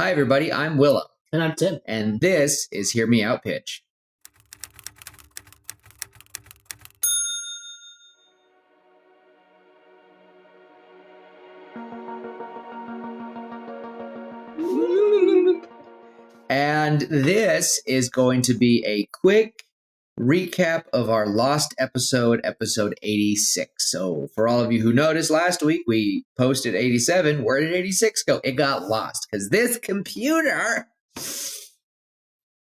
Hi, everybody. I'm Willa, And I'm Tim. and this is Hear Me Out Pitch. And this is going to be a quick recap of our lost episode 86. So, for all of you who noticed last week, we posted 87. Where did 86 go? It got lost because this computer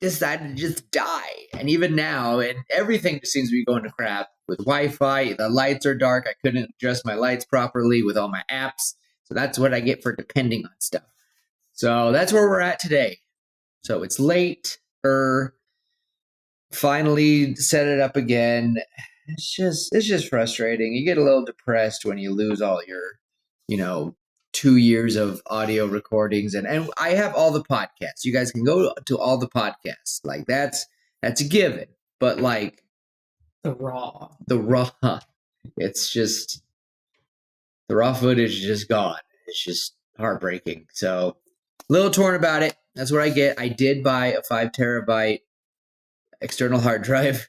decided to just die. And even now, and everything just seems to be going to crap with Wi-Fi. The lights are dark. I couldn't adjust my lights properly with all my apps. So that's what I get for depending on stuff. So that's where we're at today. So it's late. Finally set it up again. It's just frustrating. You get a little depressed when you lose all your, 2 years of audio recordings. And I have all the podcasts. You guys can go to all the podcasts. Like that's a given. But like the raw, it's just the raw footage is just gone. It's just heartbreaking. So a little torn about it. That's what I get. I did buy a 5 terabyte external hard drive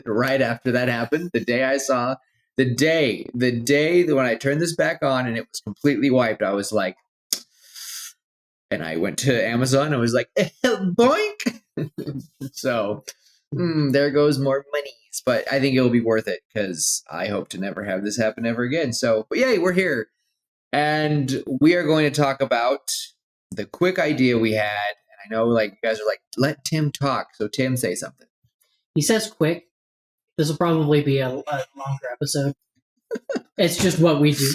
right after that happened. The day when I turned this back on and it was completely wiped, I was like, and I went to Amazon and was like, boink. So there goes more monies, but I think it'll be worth it because I hope to never have this happen ever again. So, but yay, we're here. And we are going to talk about the quick idea we had. And I know like you guys are like, let Tim talk. So Tim, say something. He says quick. This will probably be a longer episode. It's just what we do.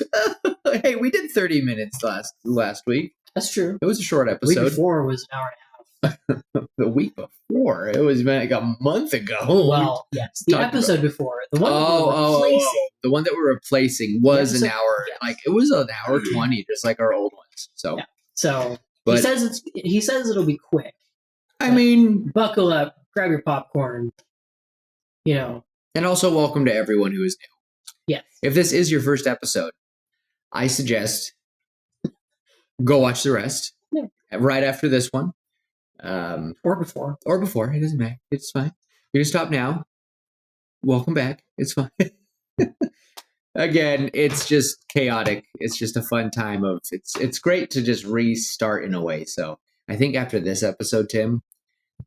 Hey, we did 30 minutes last week. That's true. It was a short episode. The week before was an hour and a half. The week before? It was like a month ago. Well, yes. The episode before. The one that we're replacing. The one that we're replacing was an hour. Yes. Like it was an hour 20, just like our old ones. So, yeah. So but, he says it'll be quick. I mean, buckle up, grab your popcorn, And also welcome to everyone who is new. Yes. If this is your first episode, I suggest go watch the rest right after this one. Or before. It doesn't matter. It's fine. You can stop now. Welcome back. It's fine. Again, it's just chaotic. It's just a fun time of it's great to just restart in a way. So I think after this episode, Tim,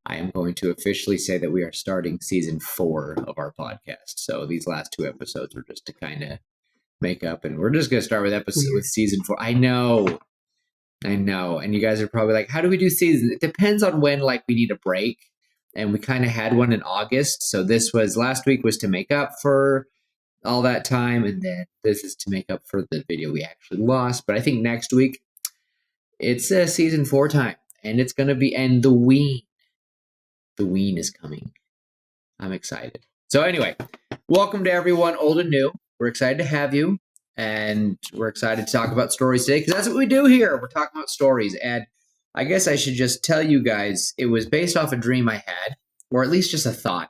I am going to officially say that we are starting season 4 of our podcast. So these last 2 episodes were just to kind of make up, and we're just going to start with season 4. I know. And you guys are probably like, how do we do seasons? It depends on when like we need a break. And we kind of had one in August. So last week was to make up for all that time. And then this is to make up for the video we actually lost. But I think next week it's season 4 time. And it's going to be, and the Ween. The Ween is coming. I'm excited. So anyway, welcome to everyone, old and new. We're excited to have you. And we're excited to talk about stories today because that's what we do here. We're talking about stories. And I guess I should just tell you guys, it was based off a dream I had, or at least just a thought.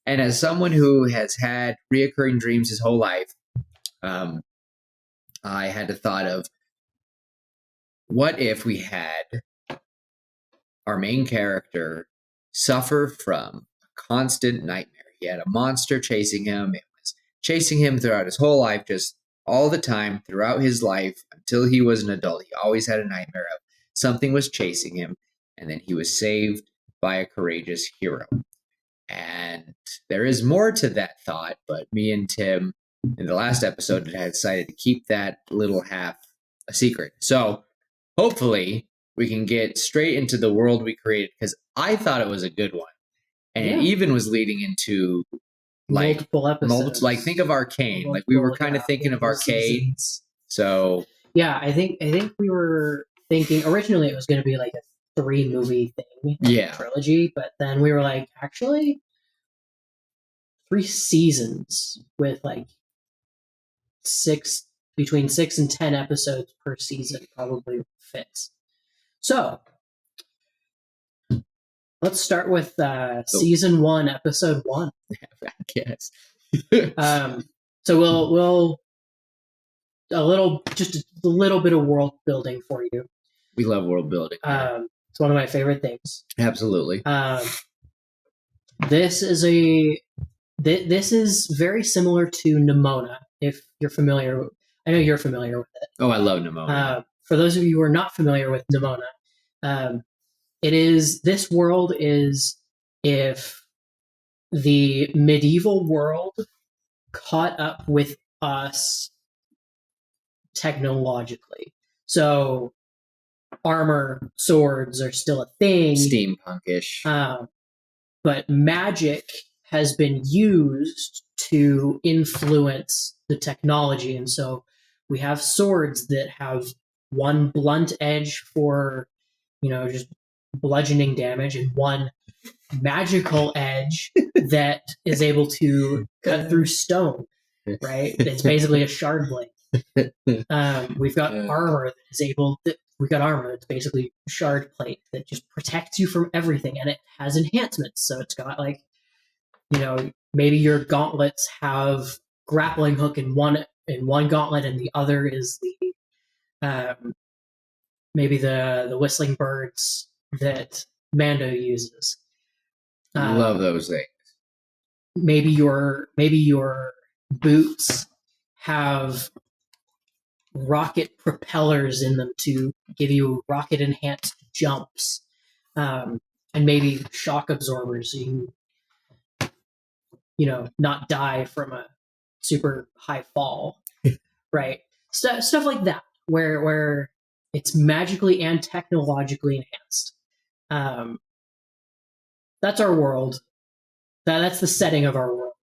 And as someone who has had reoccurring dreams his whole life, I had the thought of, what if we had our main character suffer from a constant nightmare? He had a monster chasing him. It was chasing him throughout his whole life, just all the time throughout his life until he was an adult. He always had a nightmare of something was chasing him, and then he was saved by a courageous hero. And there is more to that thought, but me and Tim in the last episode had decided to keep that little half a secret. So hopefully we can get straight into the world we created, because I thought it was a good one. And it even was leading into multiple episodes. Like think of Arcane. Like we were kind of thinking of Arcane. So yeah, I think we were thinking originally it was going to be like a 3-movie thing, trilogy, but then we were like, actually, 3 seasons with like between 6 and 10 episodes per season probably fits. So let's start with season 1, episode 1. I guess. So we'll just a little bit of world building for you. We love world building. It's one of my favorite things. Absolutely. This is very similar to Nimona, if you're familiar. I know you're familiar with it. Oh, I love Nimona. For those of you who are not familiar with Nimona, this world is if the medieval world caught up with us technologically. So armor, swords are still a thing. Steampunkish. But magic has been used to influence the technology. And so we have swords that have one blunt edge for, just bludgeoning damage, and one magical edge that is able to cut through stone, right? It's basically a shard blade. We've got armor that's basically shard plate that just protects you from everything, and it has enhancements. So it's got maybe your gauntlets have grappling hook in one gauntlet, and the other is the maybe the whistling birds that Mando uses. Love those things. Maybe your boots have rocket propellers in them to give you rocket enhanced jumps, and maybe shock absorbers so you can not die from a super high fall. Right, stuff like that where it's magically and technologically enhanced. That's our world. That's the setting of our world.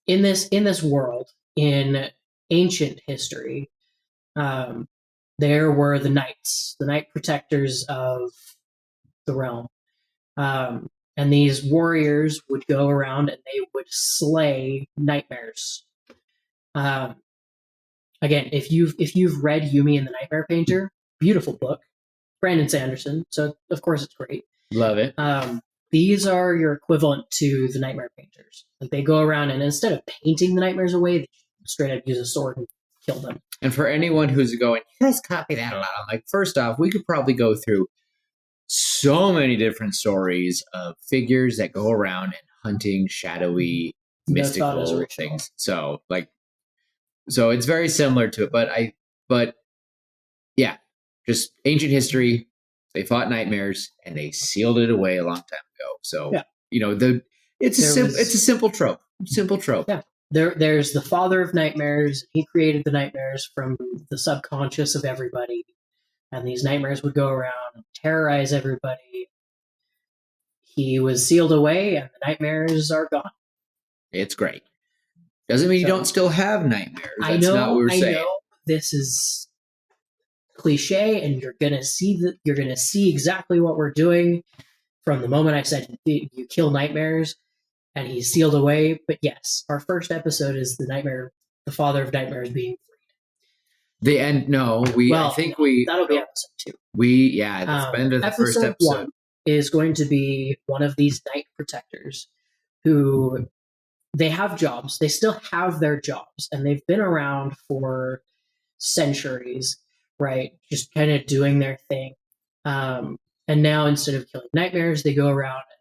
In this world, in ancient history, there were the knights, the knight protectors of the realm. And these warriors would go around and they would slay nightmares. Again, if you've read Yumi and the Nightmare Painter, beautiful book, Brandon Sanderson, so of course it's great. Love it. These are your equivalent to the Nightmare Painters. Like, they go around and instead of painting the nightmares away, they straight up use a sword and kill them. And for anyone who's going, you guys copy that a lot. I'm like, first off, we could probably go through so many different stories of figures that go around and hunting shadowy, mystical things. So it's very similar to it, but yeah, just ancient history. They fought nightmares and they sealed it away a long time ago. So yeah. It's a simple trope. Simple trope. Yeah. There's the father of nightmares. He created the nightmares from the subconscious of everybody. And these nightmares would go around and terrorize everybody. He was sealed away and the nightmares are gone. It's great. Doesn't mean you don't still have nightmares. That's not what we're saying. I know this is cliche, and you're gonna see exactly what we're doing from the moment I said you kill nightmares and he's sealed away. But yes, our first episode is the father of nightmares being freed. The end. No, I think that'll be episode 2. That's the end of the first episode. 1 is going to be one of these night protectors who they have jobs. They still have their jobs, and they've been around for centuries, right? Just kind of doing their thing. And now instead of killing nightmares, they go around and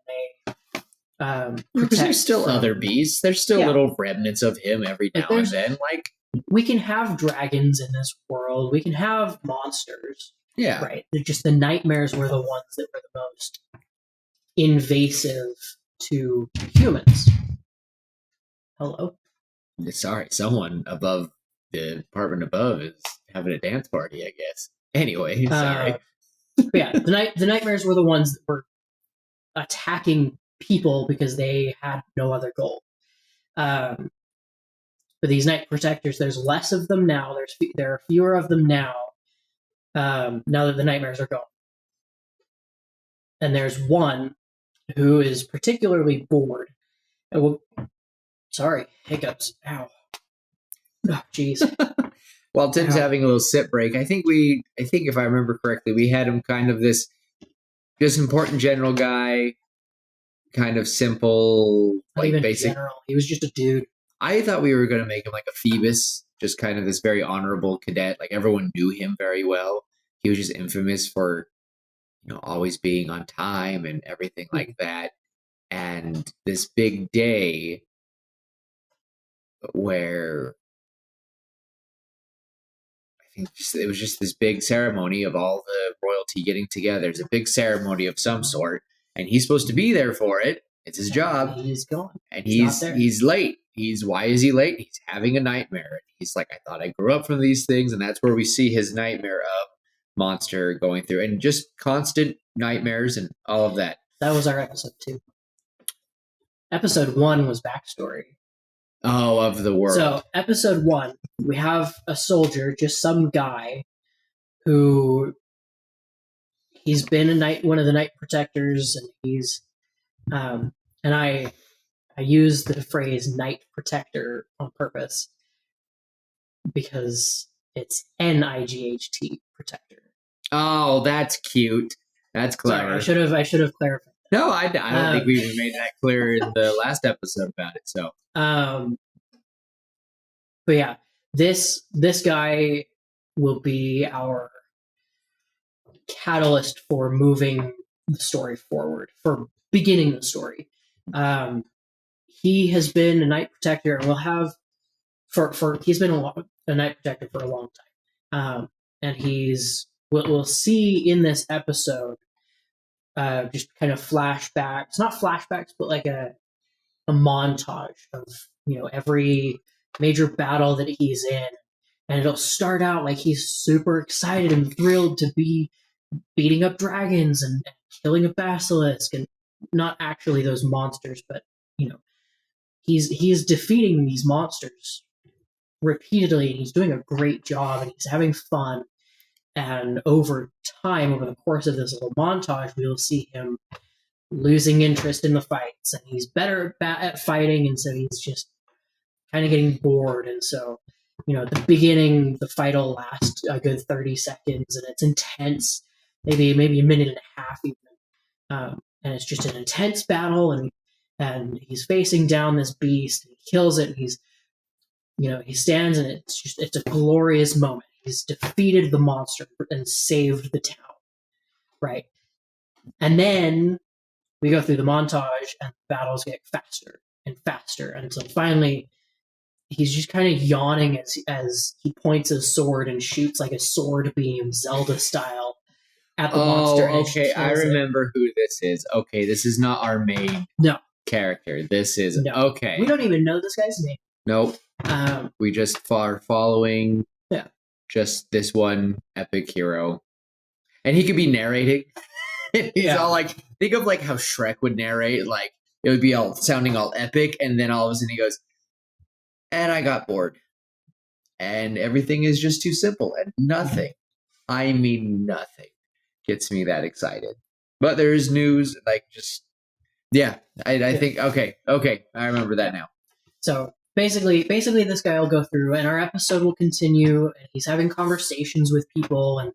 they because there's still other beasts. There's still little remnants of him every now and then. Like, we can have dragons in this world. We can have monsters. Yeah. Right. They're just the nightmares were the ones that were the most invasive to humans. Hello? Sorry, someone above the apartment above is having a dance party, I guess. Anyway, sorry. Yeah, the nightmares were the ones that were attacking people because they had no other goal. But these night protectors, there's less of them now. There are fewer of them now. Now that the nightmares are gone. And there's one who is particularly bored. Sorry, hiccups. Ow. Oh, jeez. While Tim's having a little sip break, I think if I remember correctly, we had him kind of this just important general guy, kind of simple, not even basic. General. He was just a dude. I thought we were going to make him like a Phoebus, just kind of this very honorable cadet. Like, everyone knew him very well. he was just infamous for, always being on time and everything like that. And this big day where I think it was just this big ceremony of all the royalty getting together. It's a big ceremony of some sort, and he's supposed to be there for it. It's his job. He's gone. And he's late. Why is he late? He's having a nightmare. He's like, I thought I grew up from these things, and that's where we see his nightmare of monster going through, and just constant nightmares and all of that. That was our episode 2. Episode 1 was backstory. Oh, of the world. So episode 1, we have a soldier, just some guy who he's been one of the night protectors, and he's and I use the phrase night protector on purpose because it's NIGHT protector. Oh, that's cute. That's clever. Sorry, I should have clarified. No, I don't think we even made that clear in the last episode about it. So, but yeah, this guy will be our catalyst for moving the story forward, for beginning the story. He has been a night protector, and will have he's been a night protector for a long time, and we'll see in this episode. Just kind of flashbacks, not flashbacks, but like a montage of every major battle that he's in, and it'll start out like he's super excited and thrilled to be beating up dragons and killing a basilisk, and not actually those monsters, but he's defeating these monsters repeatedly, and he's doing a great job, and he's having fun. And over time, over the course of this little montage, we will see him losing interest in the fights, and he's better at fighting, and so he's just kind of getting bored. And so, at the beginning, the fight will last a good 30 seconds, and it's intense, maybe a minute and a half even. And it's just an intense battle, and he's facing down this beast, and he kills it, and he stands, and it's a glorious moment. He's defeated the monster and saved the town, right? And then we go through the montage, and the battles get faster and faster until finally he's just kind of yawning as he points his sword and shoots like a sword beam, Zelda style, at the monster. Oh, okay, I remember who this is. Okay, this is not our main character. This is okay. We don't even know this guy's name. Nope. We just are following. Yeah. Just this one epic hero. And he could be narrating. He's all like, think of like how Shrek would narrate, like it would be all sounding all epic, and then all of a sudden he goes, and I got bored. And everything is just too simple, and nothing, I mean nothing, gets me that excited. But there's news, like just I think okay, I remember that now. So Basically, this guy will go through, and our episode will continue, and he's having conversations with people, and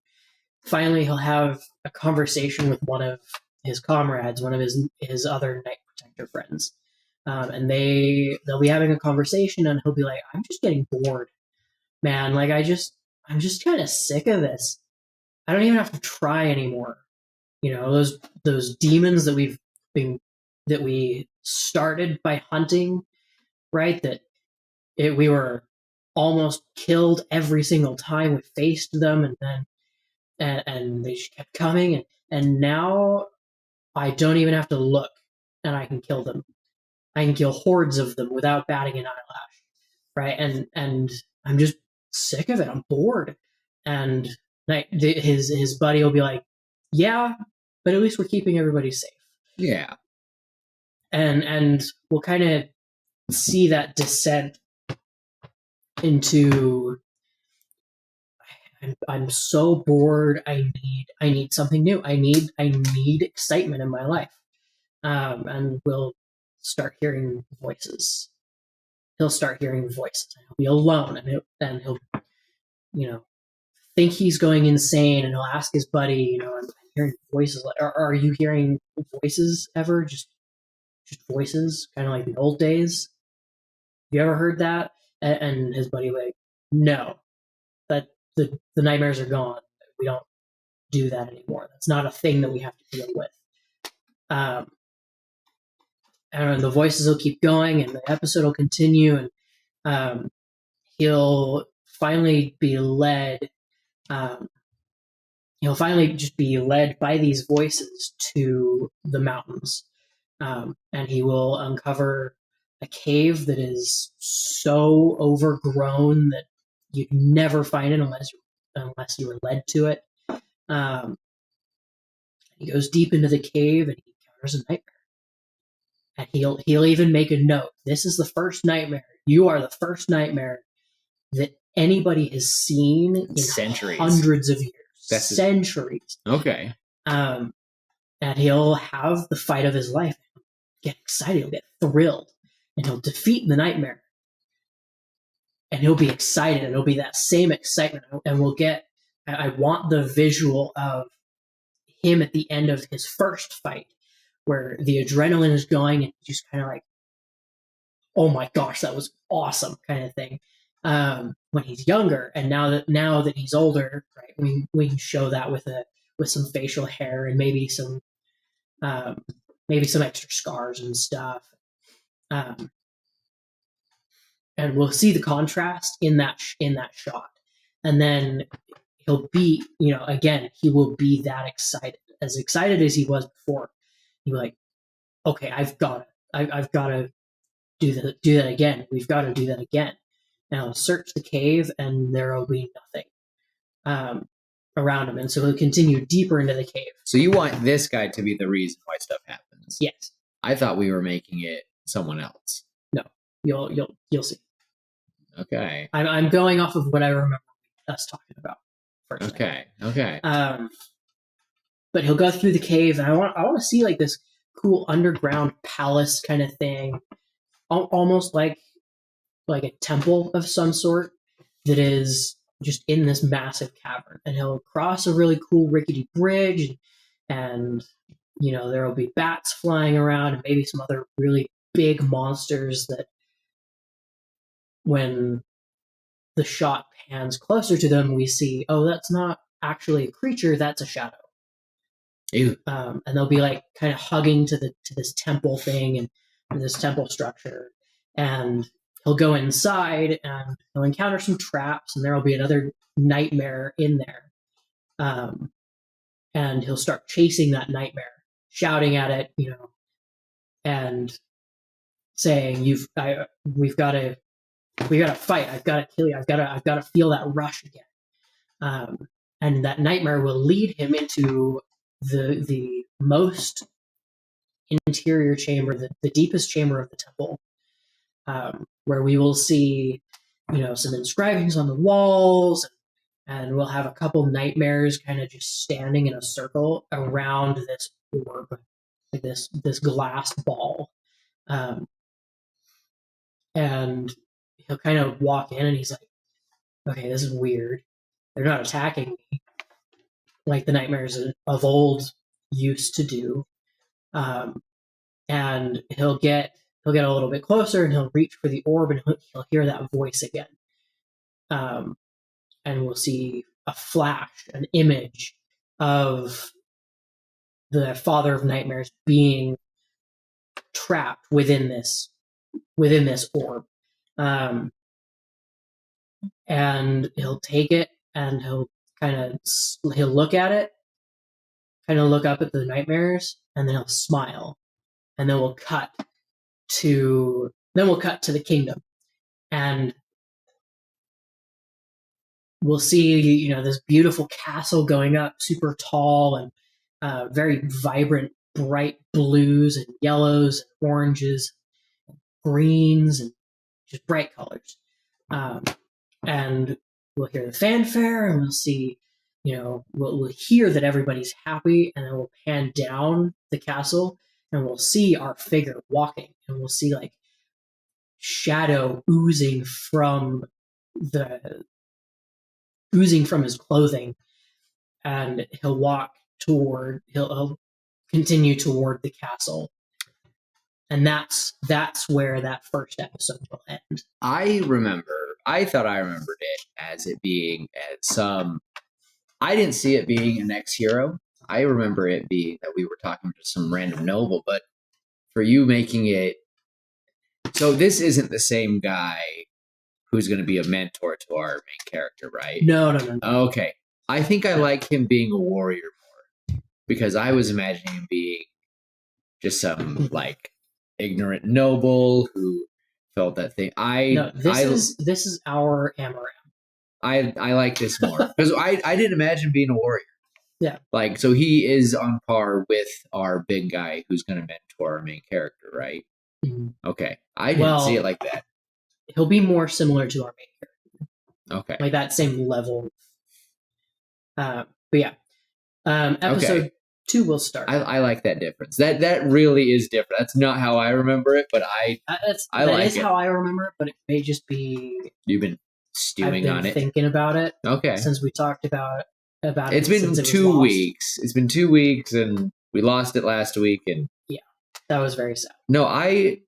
finally he'll have a conversation with one of his comrades, one of his other night protector friends, and they'll be having a conversation, and he'll be like, "I'm just getting bored, man. Like I'm just kind of sick of this. I don't even have to try anymore. Those demons that we started by hunting, right? We were almost killed every single time we faced them, and they just kept coming, and now I don't even have to look, and I can kill them. I can kill hordes of them without batting an eyelash, right? And I'm just sick of it. I'm bored." And his buddy will be like, "Yeah, but at least we're keeping everybody safe." Yeah. And we'll kind of see that descent into, I'm so bored. I need something new. I need excitement in my life. And we'll start hearing voices. He'll start hearing voices. He'll be alone, and he'll think he's going insane, and he'll ask his buddy, "I'm hearing voices. Are you hearing voices ever? Just voices, kind of like the old days. You ever heard that?" And his buddy like, "No, that the nightmares are gone. We don't do that anymore. That's not a thing that we have to deal with. And the voices will keep going, and the episode will continue, and he'll finally be led. He'll finally just be led by these voices to the mountains, and he will uncover a cave that is so overgrown that you'd never find it unless you were led to it. He goes deep into the cave and he encounters a nightmare. And he'll even make a note. This is the first nightmare. You are the first nightmare that anybody has seen in centuries, hundreds of years, centuries. Okay. And he'll have the fight of his life. He'll get excited. He'll get thrilled, and he'll defeat the nightmare. And he'll be excited, and it'll be that same excitement. And we'll get. I want the visual of him at the end of his first fight, where the adrenaline is going and just kind of like, oh my gosh, that was awesome kind of thing. When he's younger, and now that he's older, right? We can show that with some facial hair and maybe some extra scars and stuff. And we'll see the contrast in that shot, and then he'll be, again, he will be that excited as he was before. He'll be like, okay, I've got to do that again. We've got to do that again. And he'll search the cave, and there will be nothing around him, and so he'll continue deeper into the cave. So you want this guy to be the reason why stuff happens? Yes. I thought we were making it someone else. No, you'll see. Okay. I'm going off of what I remember us talking about first. Okay. Okay. But he'll go through the cave, and I want to see like this cool underground palace kind of thing, almost like a temple of some sort that is just in this massive cavern. And he'll cross a really cool rickety bridge, and there will be bats flying around and maybe some other really big monsters that when the shot pans closer to them, we see, oh, that's not actually a creature, that's a shadow. Ew. And they'll be like kind of hugging to this temple thing and this temple structure. And he'll go inside and he'll encounter some traps, and there will be another nightmare in there. And he'll start chasing that nightmare, shouting at it, and saying, we've got to fight. I've got to kill you. I've got to feel that rush again. And that nightmare will lead him into the most interior chamber, the deepest chamber of the temple, where we will see, some inscriptions on the walls, and we'll have a couple nightmares kind of just standing in a circle around this orb, like this glass ball. And he'll kind of walk in, and he's like, okay, this is weird. They're not attacking me like the nightmares of old used to do. And he'll get a little bit closer, and he'll reach for the orb, and he'll hear that voice again. And we'll see a flash, an image of the Father of Nightmares being trapped within this orb. And he'll take it, and he'll look at it, kind of look up at the nightmares, and then he'll smile, and then we'll cut to the kingdom, and we'll see this beautiful castle going up, super tall and very vibrant, bright blues and yellows and oranges, and greens, and just bright colors. And we'll hear the fanfare, and we'll see, we'll hear that everybody's happy, and then we'll pan down the castle, and we'll see our figure walking, and we'll see like shadow oozing from his clothing, and he'll continue toward the castle. And that's where that first episode will end. I thought I remembered it as it being at some I didn't see it being an ex-hero. I remember it being that we were talking to some random noble, but for you making it, so this isn't the same guy who's going to be a mentor to our main character, right? No. Okay. I think I like him being a warrior more because I was imagining him being just some like ignorant noble who felt that thing. This is our Amaram. I like this more because I didn't imagine being a warrior. Yeah. Like, so he is on par with our big guy who's going to mentor our main character, right? Mm-hmm. Okay. I didn't see it like that. He'll be more similar to our main character. Okay. Like that same level. But yeah. Episode 2 will start. I like that difference. That really is different. That's not how I remember it, but that is how I remember it, but it may just be... You've been stewing on it. Thinking about it. Okay. Since we talked about it. It's been 2 weeks. It's been 2 weeks, and we lost it last week, and... Yeah. That was very sad. No, I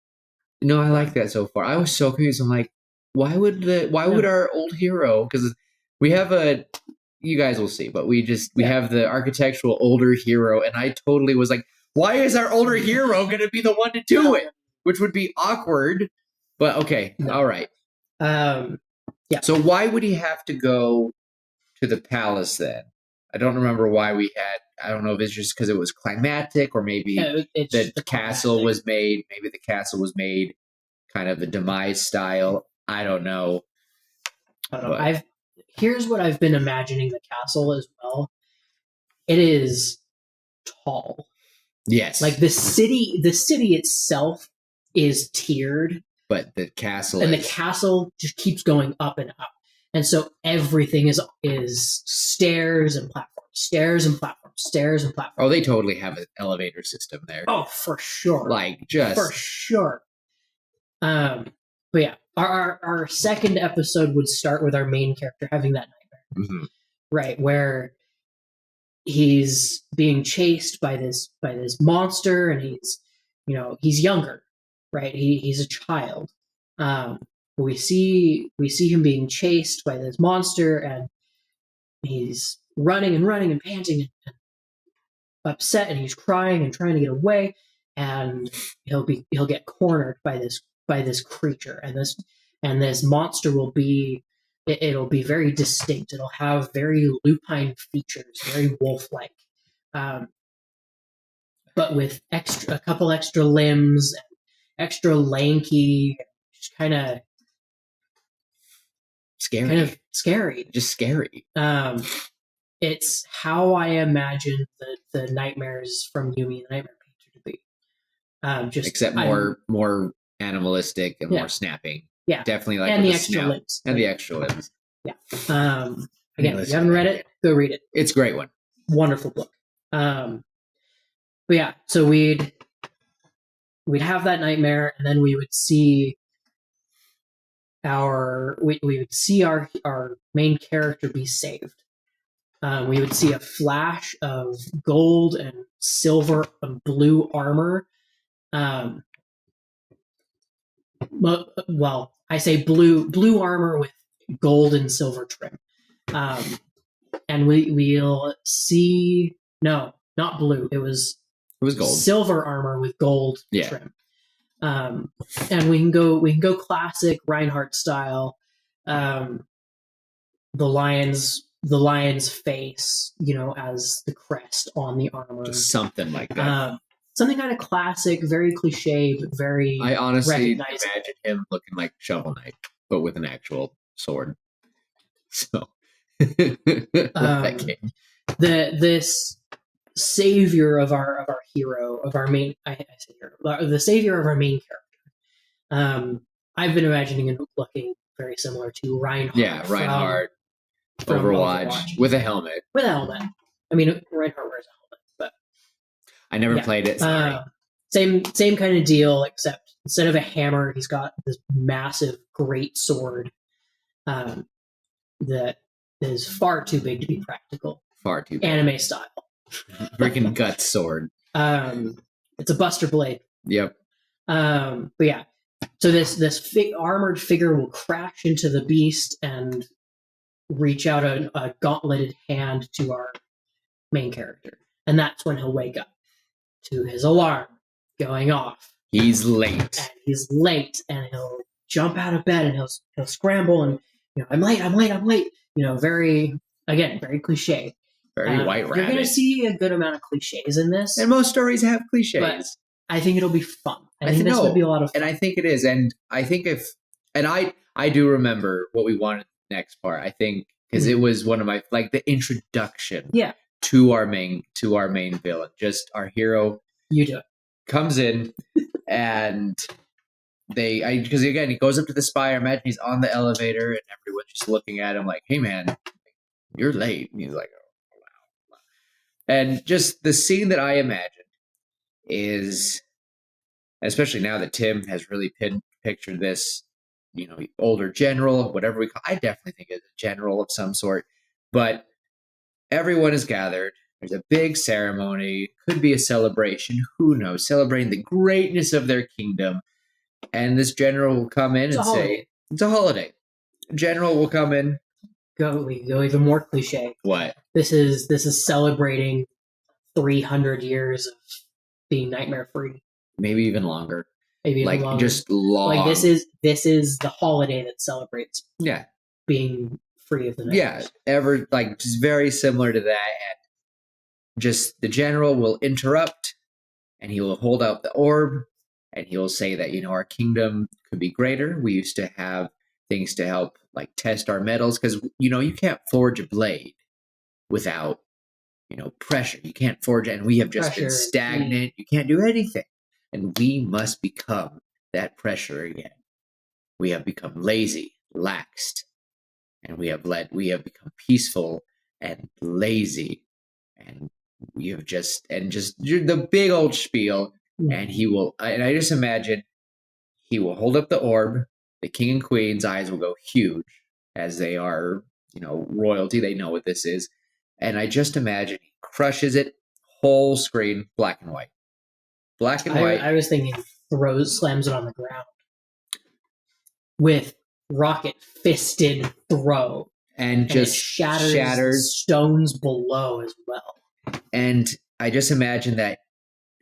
like that so far. I was so confused. I'm like, why would our old hero? Because we have you guys will see, but we have the architectural older hero, and I totally was like, why is our older hero going to be the one to do it? Which would be awkward. But okay, all right. Yeah. So why would he have to go to the palace then? I don't remember why we had. I don't know if it's just because it was climatic, or maybe the castle was made. Maybe the castle was made kind of a demise style. I don't know. Here's what I've been imagining the castle as well. It is tall. Yes. Like the city itself is tiered, but the castle the castle just keeps going up and up. And so everything is stairs and platforms, stairs and platforms, stairs and platforms. Oh, they totally have an elevator system there. Oh, for sure. For sure. But yeah, our second episode would start with our main character having that nightmare, mm-hmm. right? Where he's being chased by this monster, and he's younger, right? He's a child. We see him being chased by this monster, and he's running and panting and upset, and he's crying and trying to get away, and he'll get cornered by this creature, and this monster will be it'll be very distinct. It'll have very lupine features, very wolf-like, but with a couple extra limbs, and extra lanky, just kind of scary. Just scary. It's how I imagine the nightmares from Yumi the Nightmare Painter to be. Except more animalistic and more snapping. Yeah, definitely like and the extra limbs. And the extra limbs. Yeah. Again, if you haven't read it, go read it. It's a great one. Wonderful book. But yeah, so we'd have that nightmare, and then we would see our main character be saved. We would see a flash of gold and silver and blue armor. Well, I say blue armor with gold and silver trim. And we'll see, no, not blue. It was gold. Silver armor with gold trim. And we can go classic Reinhardt style. The lion's face, as the crest on the armor. Just something like that. Something kind of classic, very cliche, but very I honestly imagine him looking like Shovel Knight, but with an actual sword. So this savior of our hero, of our main the savior of our main character. I've been imagining him looking very similar to Reinhardt. Yeah, Reinhardt. From Overwatch with a helmet. I mean, Reinhardt wears a helmet, but I never played it. Sorry. Same kind of deal, except instead of a hammer, he's got this massive, great sword that is far too big to be practical. Far too big. Anime style. Freaking guts sword. It's a Buster Blade. Yep. But yeah, so this armored figure will crash into the beast and reach out a gauntleted hand to our main character. And that's when he'll wake up to his alarm going off. He's late. And he's late, and he'll jump out of bed and he'll scramble and, I'm late. Very cliche. Very White Rabbit. You're going to see a good amount of cliches in this. And most stories have cliches. But I think it'll be fun. I think this will be a lot of fun. And I think it is. And I think I do remember what we wanted next part. I think because it was one of my, the introduction to our main villain. Just our hero. You do it. Comes in and because again, he goes up to the spire. Imagine he's on the elevator and everyone's just looking at him like, hey man, you're late. And he's like, oh, wow. And just the scene that I imagine is, especially now that Tim has really pictured this, older general, whatever we call, I definitely think it's a general of some sort, but everyone is gathered. There's a big ceremony, could be a celebration, who knows, celebrating the greatness of their kingdom. And this general will come in and say, it's a holiday. General will come in. We go even more cliche. What? This is celebrating 300 years of being nightmare free. Maybe even longer. Maybe even longer. Just long. This is the holiday that celebrates. Yeah. Being free of the nightmares. Yeah. Just very similar to that. And just the general will interrupt and he will hold out the orb and he will say that, our kingdom could be greater. We used to have things to help test our metals because, you can't forge a blade without, pressure. You can't forge it. And we have just been stagnant. You can't do anything. And we must become that pressure again. We have become lazy, laxed, and we have become peaceful and lazy. And we have just the big old spiel. And I just imagine he will hold up the orb. The king and queen's eyes will go huge as they are, royalty. They know what this is. And I just imagine he crushes it, whole screen, black and white. Black and white. I was thinking slams it on the ground with rocket fisted throw. And just shatters stones below as well. And I just imagine that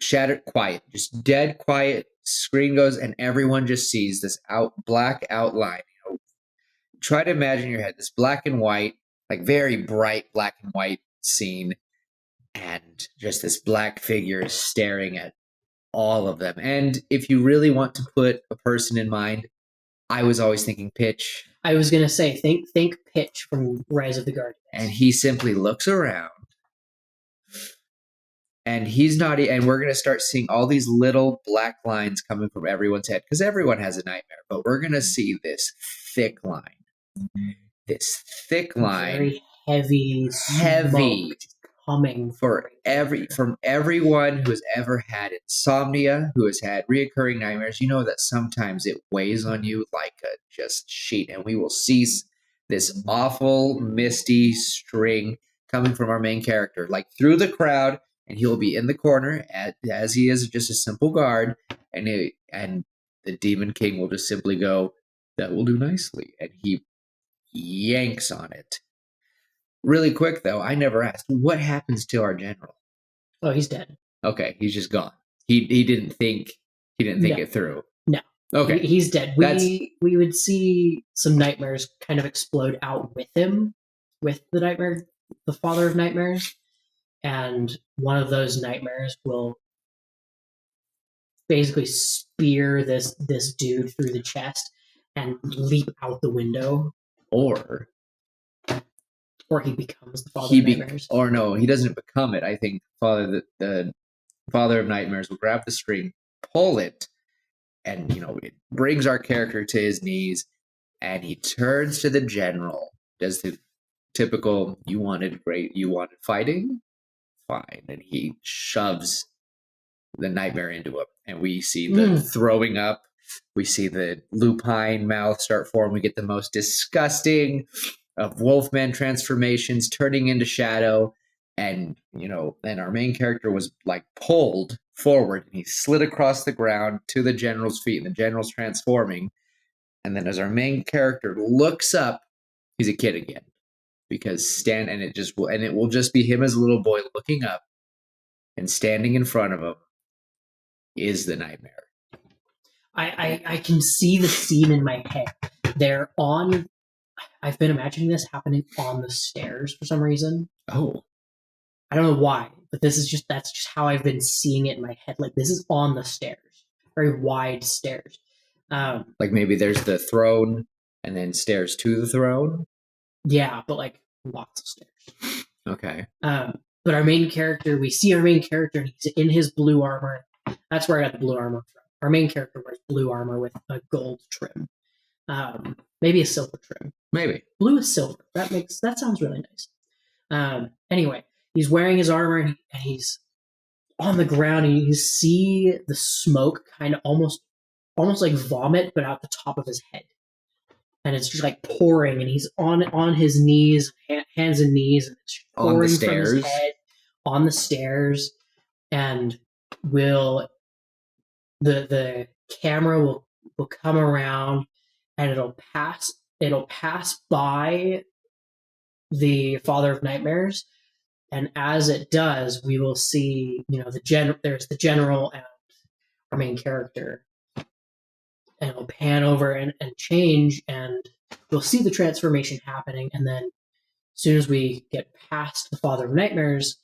shattered, quiet, just dead quiet, screen goes and everyone just sees this black outline. Try to imagine in your head this black and white, very bright black and white scene, and just this black figure staring at all of them. And if you really want to put a person in mind, I was always thinking Pitch. I was gonna say think Pitch from Rise of the Guardians. And he simply looks around. And he's not, and we're going to start seeing all these little black lines coming from everyone's head because everyone has a nightmare. But we're going to see this thick line. This thick line. Very heavy coming from everyone who has ever had insomnia, who has had reoccurring nightmares. You know that sometimes it weighs on you like a just sheet. And we will see this awful, misty string coming from our main character, through the crowd. And he'll be in the corner as he is just a simple guard, and the Demon King will just simply go, "That will do nicely," and he yanks on it. Really quick though, I never asked what happens to our general. Oh, he's dead. Okay, he's just gone. He didn't think it through. No. Okay, he's dead. We would see some nightmares kind of explode out with him, with the nightmare, the father of nightmares. And one of those nightmares will basically spear this dude through the chest and leap out the window. Or he becomes the father of nightmares. Or no, he doesn't become it. I think the father of nightmares will grab the string, pull it, and it brings our character to his knees, and he turns to the general. Does the typical you wanted fighting? Fine. And he shoves the nightmare into him. And we see the throwing up. We see the lupine mouth start forming. We get the most disgusting of Wolfman transformations turning into shadow. And, then our main character was pulled forward and he slid across the ground to the general's feet and the general's transforming. And then as our main character looks up, he's a kid again. because it will just be him as a little boy looking up, and standing in front of him is the nightmare. I can see the scene in my head. I've been imagining this happening on the stairs for some reason. Oh. I don't know why, but that's just how I've been seeing it in my head. Like, this is on the stairs, very wide stairs. Like maybe there's the throne and then stairs to the throne. Yeah, but like lots of stairs. Okay. But we see our main character, and he's in his blue armor. That's where I got the blue armor from. Our main character wears blue armor with a gold trim. Maybe a silver trim. Maybe. Blue is silver. That sounds really nice. Anyway, he's wearing his armor, and he's on the ground, and you see the smoke kind of almost like vomit, but out the top of his head. And it's just like pouring, and he's on his knees, hands and knees, and it's pouring on the stairs. From his head on the stairs. And the camera will come around, and it'll pass by the Father of Nightmares, and as it does, we will see, there's the general and our main character, and it'll pan over and change, and we'll see the transformation happening. And then as soon as we get past the Father of Nightmares,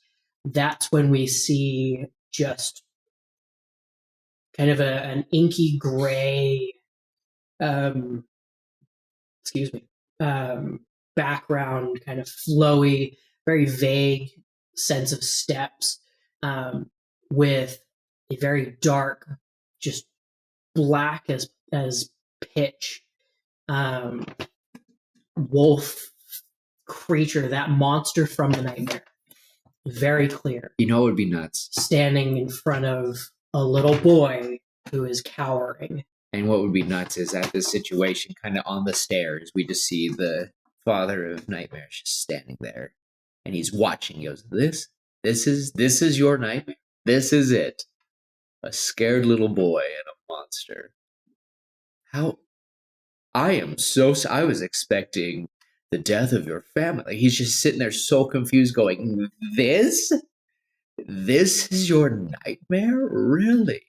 that's when we see just kind of an inky gray background, kind of flowy, very vague sense of steps, with a very dark, just black as pitch wolf creature, that monster from the nightmare. Very clear. It would be nuts. Standing in front of a little boy who is cowering. And what would be nuts is at this situation, kind of on the stairs, we just see the Father of Nightmares just standing there, and he's watching. He goes, "This is your nightmare. This is it. A scared little boy and a monster." I was expecting the death of your family. He's just sitting there so confused, going, "This is your nightmare? Really?"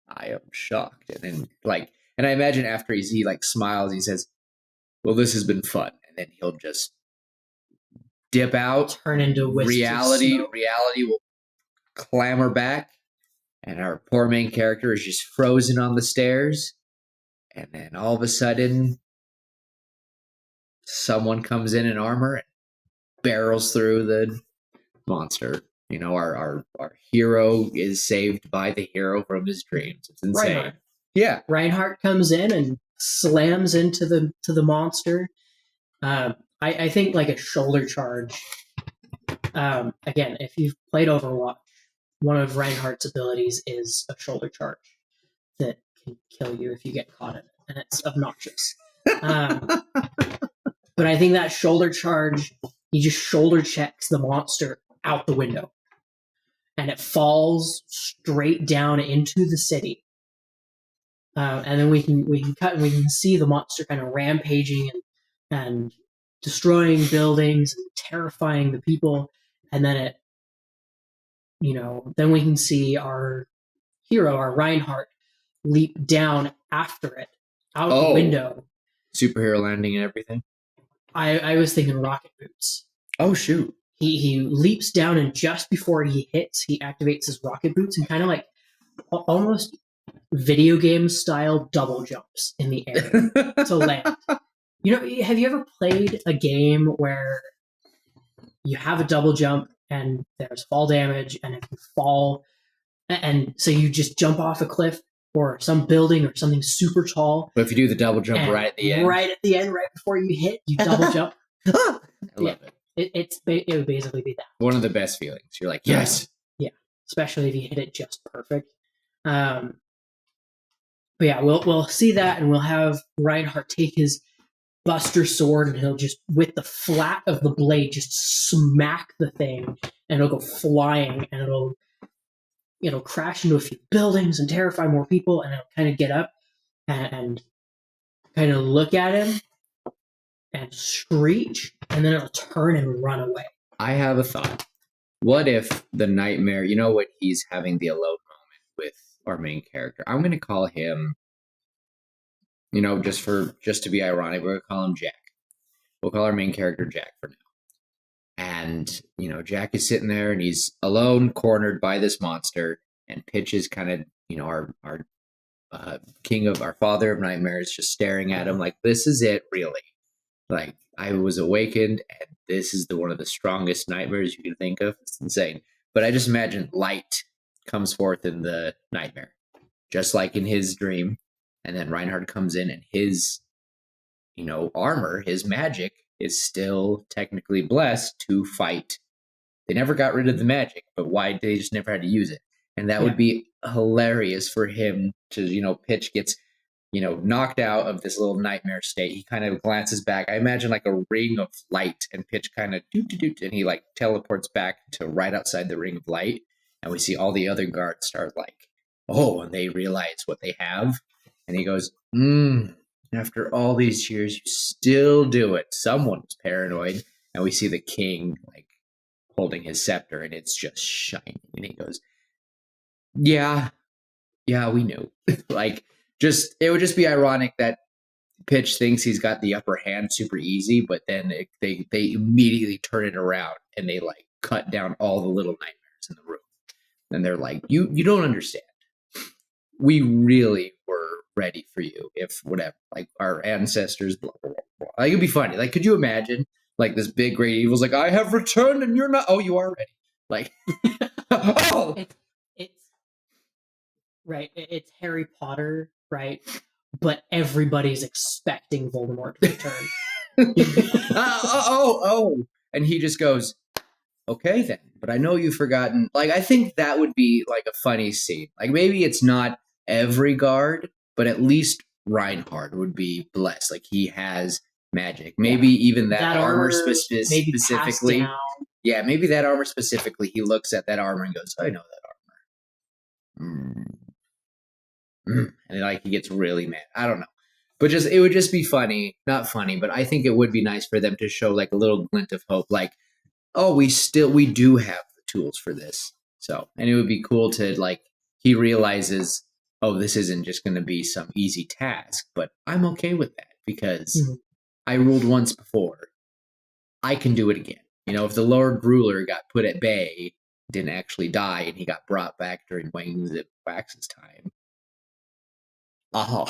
I am shocked. And then and I imagine after he smiles, he says, "Well, this has been fun." And then he'll just dip out, turn into reality will clamor back, and our poor main character is just frozen on the stairs. And then all of a sudden, someone comes in armor and barrels through the monster. Our hero is saved by the hero from his dreams. It's insane. Reinhardt. Yeah. Reinhardt comes in and slams into the monster. I think like a shoulder charge. Again, if you've played Overwatch, one of Reinhardt's abilities is a shoulder charge that can kill you if you get caught in it, and it's obnoxious. But I think that shoulder charge, he just shoulder checks the monster out the window, and it falls straight down into the city. And then we can cut, and we can see the monster kind of rampaging and destroying buildings and terrifying the people. And then then we can see our hero, our Reinhardt, leap down after it out the window. Superhero landing and everything. I was thinking rocket boots. Oh shoot. He leaps down, and just before he hits, he activates his rocket boots and kind of like almost video game style double jumps in the air to land. Have you ever played a game where you have a double jump and there's fall damage, and if you fall, and so you just jump off a cliff or some building or something super tall. But if you do the double jump right at the end. Right at the end, right before you hit, you double jump. I love it. It would basically be that. One of the best feelings. You're like, yes. Yeah. Especially if you hit it just perfect. But yeah, we'll see that, and we'll have Reinhardt take his Buster sword, and he'll just, with the flat of the blade, just smack the thing, and it'll go flying, and it'll crash into a few buildings and terrify more people, and it'll kind of get up and kind of look at him, and screech, and then it'll turn and run away. I have a thought. What if the nightmare, you know, when he's having the alone moment with our main character, I'm going to call him, you know, just to be ironic, we're going to call him Jack. We'll call our main character Jack for now. And, you know, Jack is sitting there and he's alone, cornered by this monster, and Pitch is kind of, you know, our king of our father of nightmares, just staring at him like, this is it, really. Like, I was awakened, and this is one of the strongest nightmares you can think of. It's insane. But I just imagine light comes forth in the nightmare, just like in his dream. And then Reinhard comes in, and his, you know, armor, his magic, is still technically blessed to fight. They never got rid of the magic, but why they just never had to use it. And that would be hilarious for him to, you know, Pitch gets, you know, knocked out of this little nightmare state. He kind of glances back. I imagine like a ring of light, and Pitch kind of doot, and he like teleports back to right outside the ring of light. And we see all the other guards start like, oh, and they realize what they have. And he goes, after all these years, you still do it. Someone was paranoid. And we see the king like holding his scepter, and it's just shining. And he goes, yeah, we knew. Like, just, it would just be ironic that Pitch thinks he's got the upper hand super easy, but then they immediately turn it around and they like cut down all the little nightmares in the room. And they're like, you don't understand. We really were ready for you if whatever, like our ancestors, blah, blah, blah. Like, it'd be funny. Like, could you imagine like this big great evil's like, I have returned and you're not. Oh, you are ready. Like, oh, it's right. It's Harry Potter, right? But everybody's expecting Voldemort to return. And he just goes, okay then, but I know you've forgotten. Like, I think that would be like a funny scene. Like, maybe it's not every guard, but at least Reinhard would be blessed. Like, he has magic. Maybe even that armor specifically. Yeah, maybe that armor specifically, he looks at that armor and goes, I know that armor. And like he gets really mad. I don't know. But just, it would just be funny. Not funny, but I think it would be nice for them to show like a little glint of hope. Like, oh, we do have the tools for this. So, and it would be cool to like, he realizes, oh, this isn't just going to be some easy task, but I'm okay with that because I ruled once before. I can do it again. You know, if the Lord Ruler got put at bay, didn't actually die, and he got brought back during Wang Wax's time. Oh,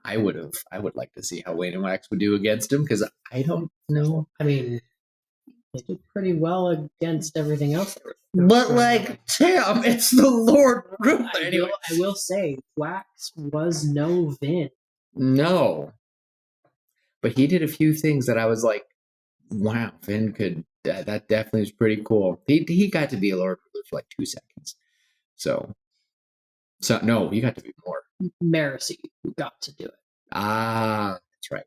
I would like to see how Wayne and Wax would do against him, because I don't know. I mean, they did pretty well against everything else. But like, Tim, it's the Lord Ruler. Anyway, I will say, Wax was no Vin. No, but he did a few things that I was like, wow, Vin could. That definitely was pretty cool. He got to be a Lord Ruler for like 2 seconds. So no, he got to be more. Marasi got to do it. Ah, that's right.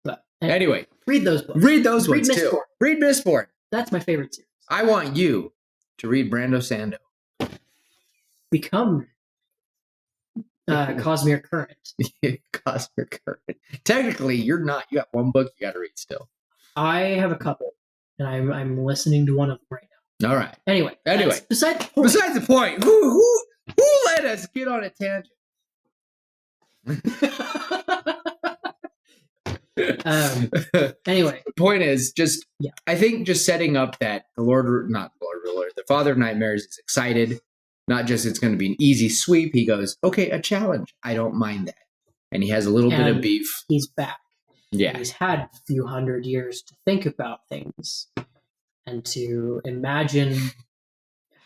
But anyway, read those books. Read those ones too. Read Mistborn. That's my favorite series. I want you to read Brando Sando. Become Cosmere Current. Cosmere Current. Technically, you're not. You got one book you got to read still. I have a couple, and I'm listening to one of them right now. All right. Anyway, besides the point. Who let us get on a tangent? Anyway, the point is just, I think just setting up that the Father of Nightmares is excited. Not just it's going to be an easy sweep. He goes, okay, a challenge. I don't mind that. And he has a little bit of beef. He's back. Yeah. He's had a few hundred years to think about things and to imagine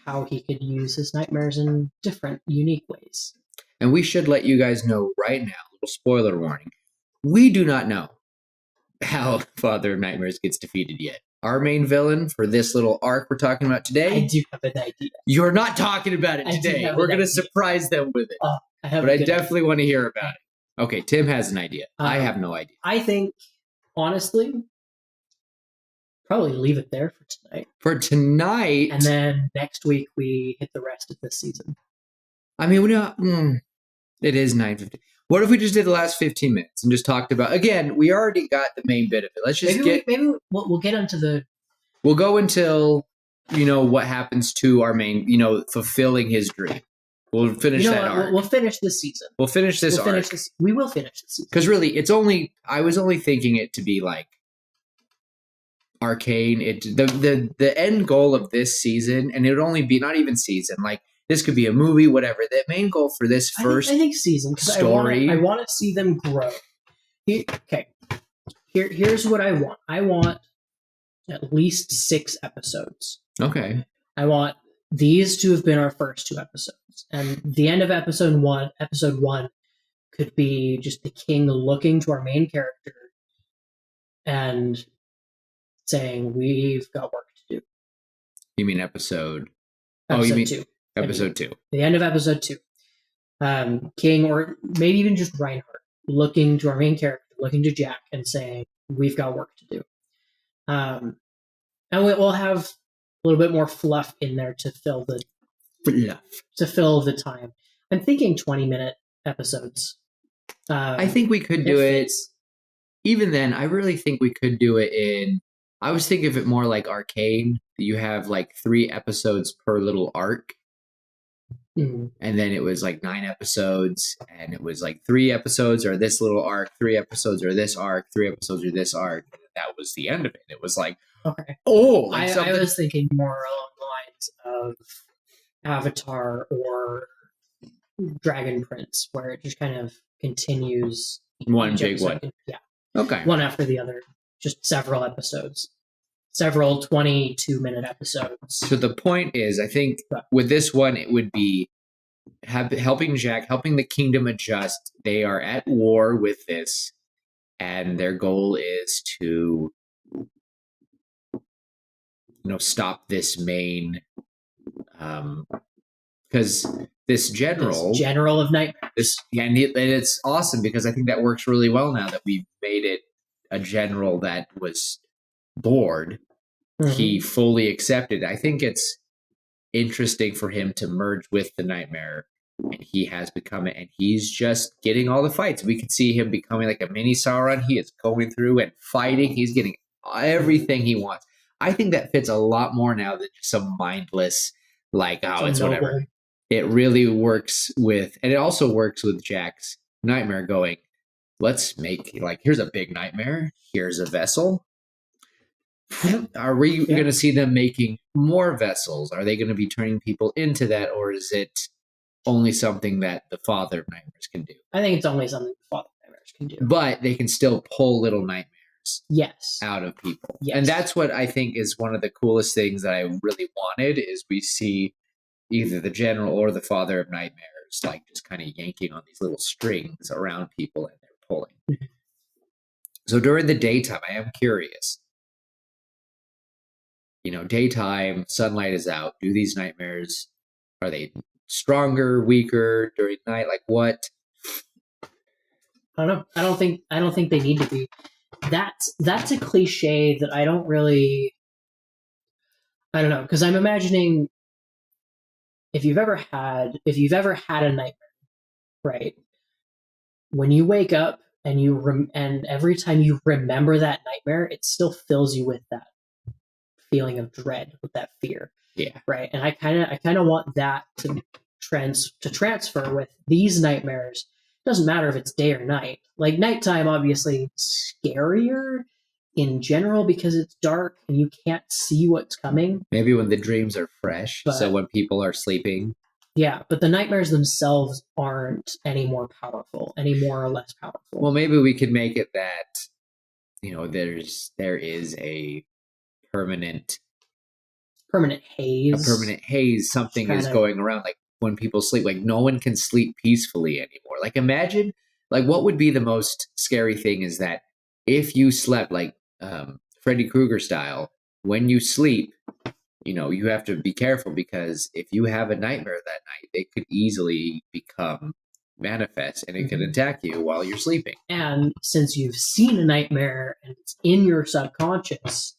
how he could use his nightmares in different, unique ways. And we should let you guys know right now, a little spoiler warning, we do not know how Father of Nightmares gets defeated yet. Our main villain for this little arc we're talking about today. I do have an idea. You're not talking about it today. We're going to surprise them with it. I definitely want to hear about it. Okay, Tim has an idea. I have no idea. I think, honestly, probably leave it there for tonight. For tonight? And then next week we hit the rest of this season. I mean, it is 9:50. What if we just did the last 15 minutes and just talked about, again, we already got the main bit of it. Let's just maybe we'll get into the... We'll go until, what happens to our main, fulfilling his dream. We'll finish that arc. We'll finish this season. We'll finish this arc. We will finish this season. Because really, I was only thinking it to be like Arcane. The end goal of this season, and it would only be not even season, like this could be a movie, whatever. The main goal for this first I think season story. I want to see them grow. Here's what I want. I want at least 6 episodes. Okay. I want these to have been our first 2 episodes, and the end of episode one could be just the king looking to our main character and saying, "We've got work to do." You mean episode? You mean 2? Episode 2. The end of episode 2. King, or maybe even just Reinhardt, looking to our main character, looking to Jack, and saying, "We've got work to do." And we'll have a little bit more fluff in there to fill the time. I'm thinking 20-minute episodes. I think we could do it. Even then, I really think we could do it in. I was thinking of it more like Arcane. You have like 3 episodes per little arc. Mm-hmm. And then it was like 9 episodes, and it was like 3 episodes are this little arc, 3 episodes are this arc, 3 episodes are this arc. That was the end of it. It was like, okay. I was thinking more along the lines of Avatar or Dragon Prince, where it just kind of continues. One big one. Yeah. Okay. One after the other. Just several episodes. Several 22-minute episodes. So the point is, I think with this one, it would be helping Jack, helping the kingdom adjust. They are at war with this, and their goal is to, stop this main, because this general of nightmares. And it's awesome because I think that works really well now that we've made it a general that was bored. Mm-hmm. He fully accepted. I think it's interesting for him to merge with the Nightmare, and he has become it, and he's just getting all the fights. We could see him becoming like a mini Sauron. He is going through and fighting. He's getting everything he wants. I think that fits a lot more now than just some mindless, like, it's whatever. It really works with, and it also works with Jack's Nightmare going, let's make, like, here's a big nightmare. Here's a vessel. Are we going to see them making more vessels? Are they going to be turning people into that, or is it only something that the Father of Nightmares can do? I think it's only something the Father of Nightmares can do. But they can still pull little nightmares out of people. Yes. And that's what I think is one of the coolest things that I really wanted, is we see either the General or the Father of Nightmares like just kind of yanking on these little strings around people, and they're pulling. Mm-hmm. So during the daytime, I am curious. Daytime, sunlight is out. Do these nightmares, are they stronger, weaker during night? Like what? I don't know. I don't think they need to be. That's a cliche that I don't know, because I'm imagining if you've ever had a nightmare, right? When you wake up and and every time you remember that nightmare, it still fills you with that feeling of dread, with that fear. Yeah. Right. And I kind of want that to transfer with these nightmares. It doesn't matter if it's day or night. Like nighttime, obviously, it's scarier in general because it's dark and you can't see what's coming. Maybe when the dreams are fresh, so when people are sleeping. Yeah, but the nightmares themselves aren't any more powerful, any more or less powerful. Well, maybe we could make it that, there is a permanent haze. Something is going around, like when people sleep, like no one can sleep peacefully anymore. Like imagine, like what would be the most scary thing is that if you slept like Freddy Krueger style, when you sleep, you have to be careful, because if you have a nightmare that night, they could easily become manifest, and it can attack you while you're sleeping. And since you've seen a nightmare and it's in your subconscious,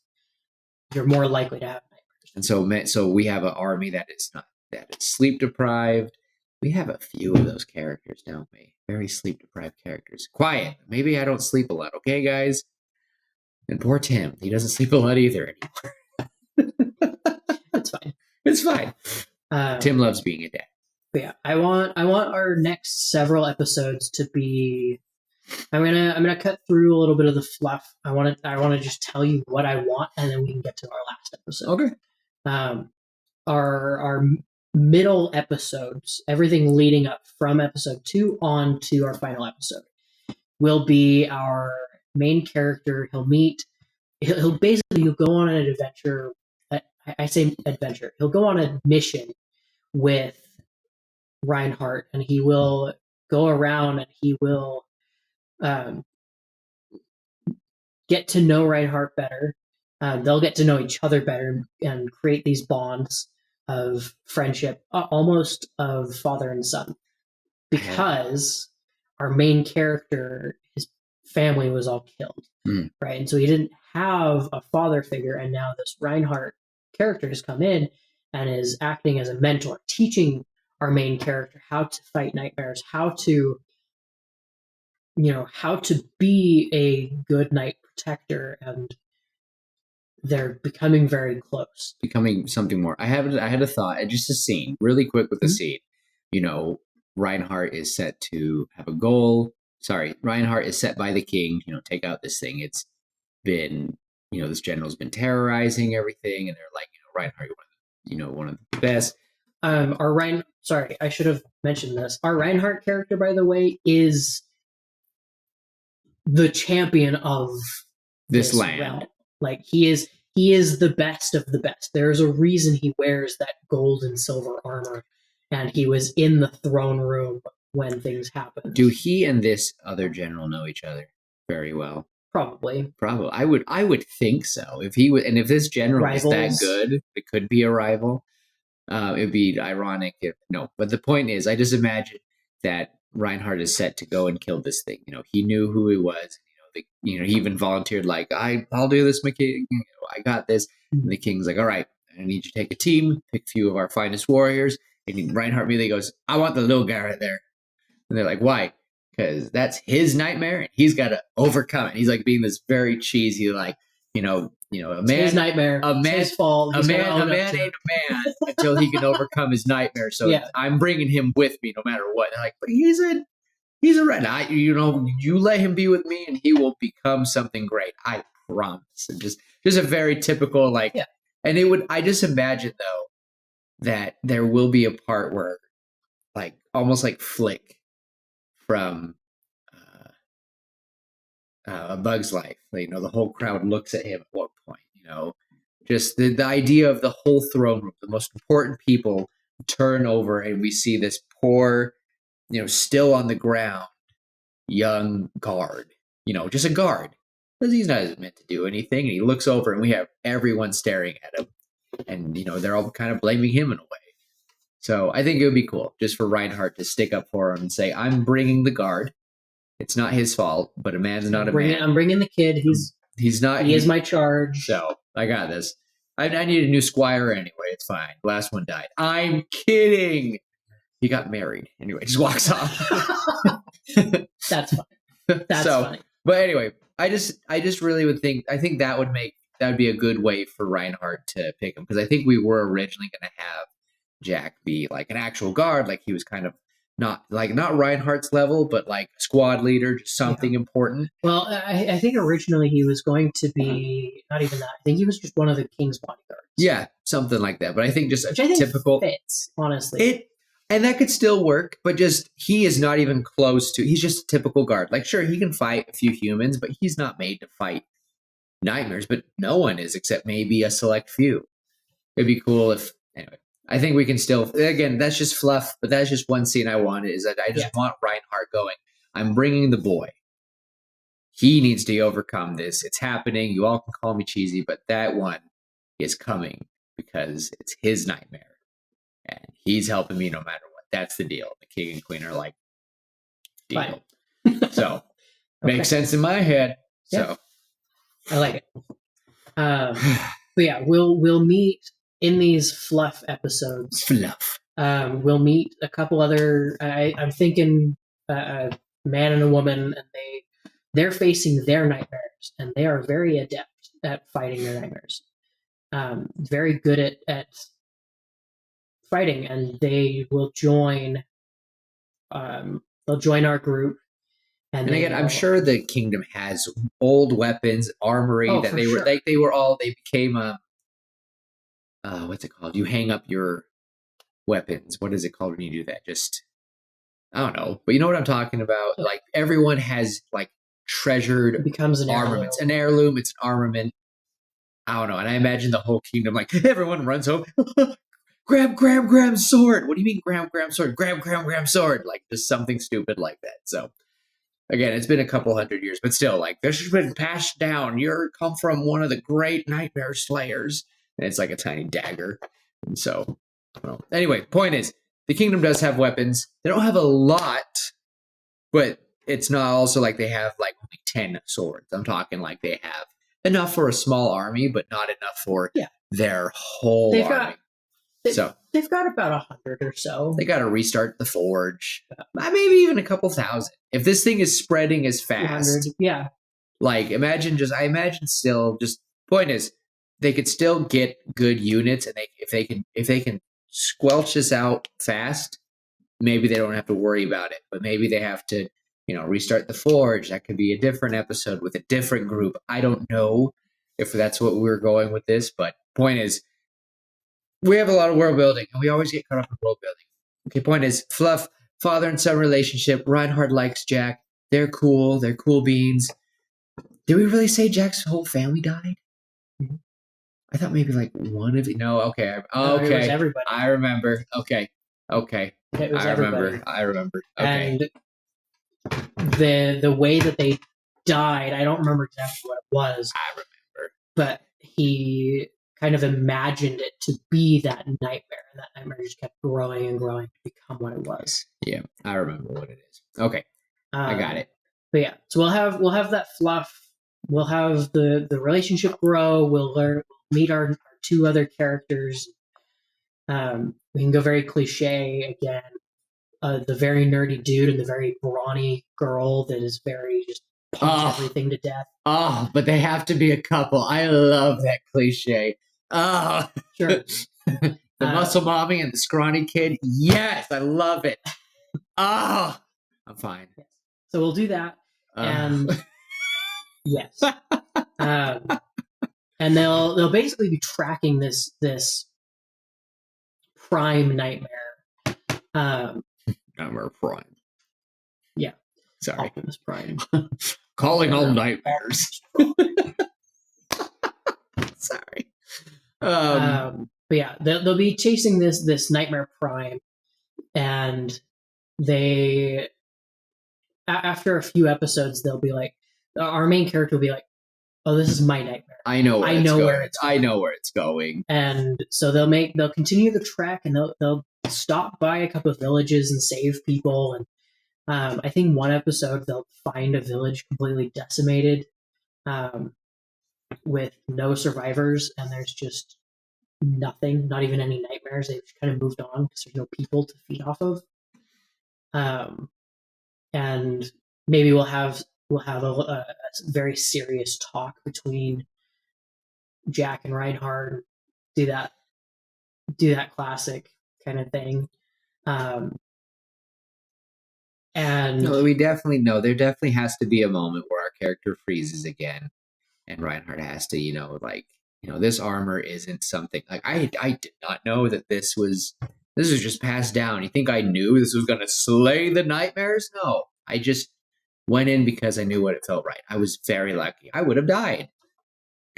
you're more likely to have nightmares. And so we have an army that is sleep deprived. We have a few of those characters, don't we? Very sleep-deprived characters. Quiet. Maybe I don't sleep a lot, okay, guys? And poor Tim. He doesn't sleep a lot either anymore. It's fine. It's fine. Tim loves being a dad. Yeah, I want our next several episodes to be. I'm gonna cut through a little bit of the fluff. I want to just tell you what I want, and then we can get to our last episode. Okay. Our middle episodes, everything leading up from episode 2 on to our final episode, will be our main character. He'll go on an adventure. I say adventure. He'll go on a mission with Reinhardt, and he will go around and he will get to know Reinhardt better. They'll get to know each other better and create these bonds of friendship, almost of father and son, because our main character, his family was all killed, right? And so he didn't have a father figure, and now this Reinhardt character has come in and is acting as a mentor, teaching our main character how to fight nightmares, how to be a good night protector, and they're becoming very close. Becoming something more. I had a thought, just a scene, really quick with the scene. Reinhardt is set to have a goal. Sorry, Reinhardt is set by the king, take out this thing. It's been, this general's been terrorizing everything, and they're like, Reinhardt, you're one of the best. Sorry, I should have mentioned this. Our Reinhardt character, by the way, is the champion of this land. Realm. Like he is the best of the best. There's a reason he wears that gold and silver armor, and he was in the throne room when things happened. Do he and this other general know each other very well? Probably. I would think so. If this general is that good, it could be a rival. It'd be ironic if no. But the point is, I just imagine that Reinhardt is set to go and kill this thing. He knew who he was. He even volunteered, like, I'll do this, my king. I got this. And the king's like, all right, I need you to take a team, pick a few of our finest warriors. And Reinhardt immediately goes, I want the little guy right there. And they're like, why? Because that's his nightmare, and he's got to overcome it. He's like being this very cheesy, like, a man, it's his nightmare, a man, his fault. A man ain't a man until he can overcome his nightmare. So I'm bringing him with me no matter what. They're like, but he's a red. You let him be with me, and he will become something great. I promise. And just a very typical And it would. I just imagine though that there will be a part where, like, almost like Flick from A Bug's Life. The whole crowd looks at him at one point. Just the idea of the whole throne room, the most important people turn over, and we see this poor, still on the ground, young guard, just a guard, because he's not meant to do anything. And he looks over, and we have everyone staring at him, and they're all kind of blaming him in a way. So I think it would be cool just for Reinhardt to stick up for him and say, I'm bringing the guard. It's not his fault, but a man's not a man. I'm bringing the kid. He's not. He is my charge. So I got this. I need a new squire anyway. It's fine. The last one died. I'm kidding. He got married. Anyway, just walks off. That's fine. That's funny. But anyway, I just really would think, I think that would be a good way for Reinhardt to pick him, because I think we were originally going to have Jack be like an actual guard, like he was kind of not Reinhardt's level, but like squad leader, just something important. Well, I think originally he was going to be not even that. I think he was just one of the king's bodyguards. Yeah, something like that. But I think just typical fits, honestly. And that could still work, but just he is not even close to. He's just a typical guard. Like, sure, he can fight a few humans, but he's not made to fight nightmares. But no one is, except maybe a select few. It'd be cool if anyway. I think we can still, again, that's just fluff, but that's just one scene I wanted, is that I just want Reinhardt going, I'm bringing the boy. He needs to overcome this. It's happening. You all can call me cheesy, but that one is coming because it's his nightmare. And he's helping me no matter what. That's the deal. The king and queen are like, deal. So, makes sense in my head. Yeah. So, I like it. But yeah, we'll meet in these fluff episodes. Fluff. We'll meet a couple other. I'm thinking a man and a woman, and they're facing their nightmares, and they are very adept at fighting their nightmares. Very good at fighting, and they will join. They'll join our group. And again, I'm sure the kingdom has old weapons, armory that they were they became what's it called? You hang up your weapons. What is it called when you do that? Just I don't know, but you know what I'm talking about. Yeah. Like everyone has like treasured it becomes an armaments, an heirloom. It's an armament. I don't know, and I imagine the whole kingdom like everyone runs home. grab sword. What do you mean grab sword? Grab sword. Like just something stupid like that. So again, it's been a couple hundred years, but still, like this has been passed down. You come from one of the great nightmare slayers, and it's like a tiny dagger. And so, well, anyway, point is, the kingdom does have weapons. They don't have a lot, but it's not also like they have like only 10 swords. I'm talking like they have enough for a small army, but not enough for their whole army. They've got about 100 or so. They got to restart the forge. Maybe even a couple thousand. If this thing is spreading as fast. Yeah. Like, point is, they could still get good units, and if they can squelch this out fast, maybe they don't have to worry about it. But maybe they have to, restart the forge. That could be a different episode with a different group. I don't know if that's what we're going with this, but point is, we have a lot of world building, and we always get caught up in world building. Okay, point is, fluff, father and son relationship. Reinhard likes Jack. They're cool. They're cool beans. Did we really say Jack's whole family died? Mm-hmm. I thought maybe like one of you. No, okay. Okay. It was everybody. I remember. Okay. It was everybody. I remember. Okay. And the way that they died, I don't remember exactly what it was. I remember. But he kind of imagined it to be that nightmare, and that nightmare just kept growing and growing to become what it was. Yeah, I remember what it is. Okay, I got it. But yeah, so we'll have that fluff. We'll have the relationship grow. We'll meet our two other characters. We can go very cliche again. The very nerdy dude and the very brawny girl that is very just punch everything to death. But they have to be a couple. I love that cliche. Sure. The muscle mommy and the scrawny kid. Yes, I love it. I'm fine. Yes. So we'll do that, and yes, and they'll basically be tracking this prime nightmare. Nightmare Prime. Yeah. Sorry. Optimus Prime. Calling all nightmares. Sorry. But yeah, they'll be chasing this Nightmare Prime, and they after a few episodes they'll be like, our main character will be like, oh, this is my nightmare. I know where it's going. And so they'll continue the track, and they'll stop by a couple of villages and save people. And I think one episode they'll find a village completely decimated, with no survivors, and there's just nothing, not even any nightmares. They've just kind of moved on because there's no people to feed off of. And maybe we'll have a very serious talk between Jack and Reinhard. Do that classic kind of thing. And we definitely know there definitely has to be a moment where our character freezes again, and Reinhard has to, this armor isn't something like I did not know that this was just passed down. You think I knew this was going to slay the nightmares? No, I just went in because I knew what it felt right. I was very lucky. I would have died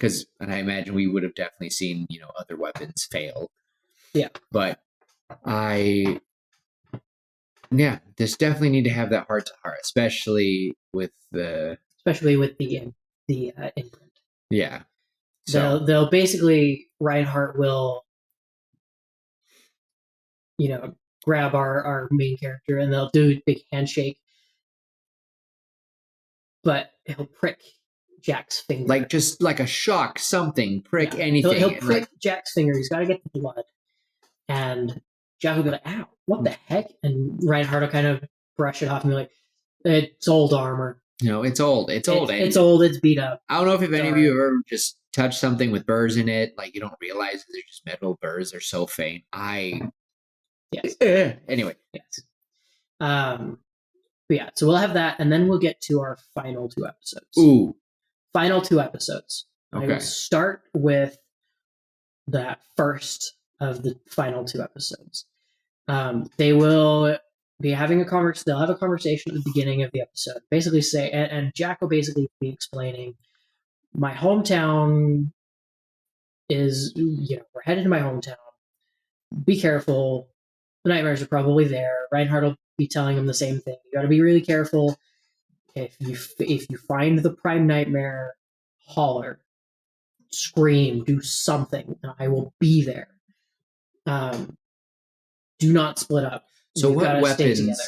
and I imagine we would have definitely seen, other weapons fail. Yeah. But this definitely need to have that heart to heart, especially with the imprint. Yeah. So they'll basically, Reinhardt will, grab our main character, and they'll do a big handshake, but he'll prick Jack's finger. Like just like a shock, something, prick anything. He'll prick Jack's finger. He's got to get the blood. And Jack will be like, ow, what the heck? And Reinhardt will kind of brush it off and be like, it's old armor. It's old. It's old. It's old. It's beat up. I don't know if any of you have ever just touched something with burrs in it. Like, you don't realize they're just metal burrs. They're so faint. Yes. Anyway. Yes. But yeah, so we'll have that, and then we'll get to our final 2 episodes. Ooh. Final 2 episodes. Okay. I will start with the first of the final 2 episodes. They will be having a conversation. They'll have a conversation at the beginning of the episode. Basically say, and Jack will basically be explaining, my hometown is, we're headed to my hometown. Be careful. The nightmares are probably there. Reinhardt will be telling him the same thing. You got to be really careful. If you find the prime nightmare, holler, scream, do something, and I will be there. Do not split up. So what weapons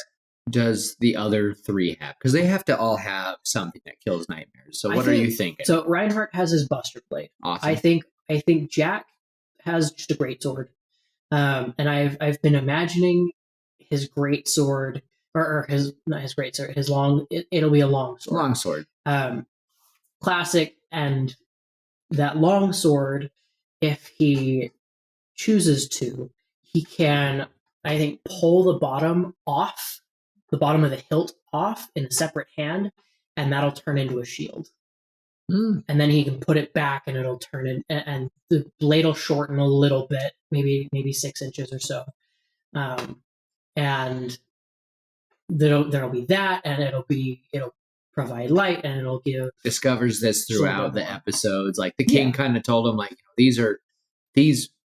does the other 3 have? Because they have to all have something that kills nightmares. So what are you thinking? So Reinhardt has his Buster Blade. Awesome. I think Jack has just a great sword. And I've been imagining his great sword, or not his great sword, his long. It'll be a long sword. Long sword. Classic, and that long sword, if he chooses to, he can, I think, pull the bottom of the hilt off in a separate hand, and that'll turn into a shield. And then he can put it back, and it'll turn in, and the blade will shorten a little bit, maybe 6 inches or so, and there'll be that, and it'll provide light, and it'll give. Discovers this throughout the episodes. Like the king kind of told him, like, these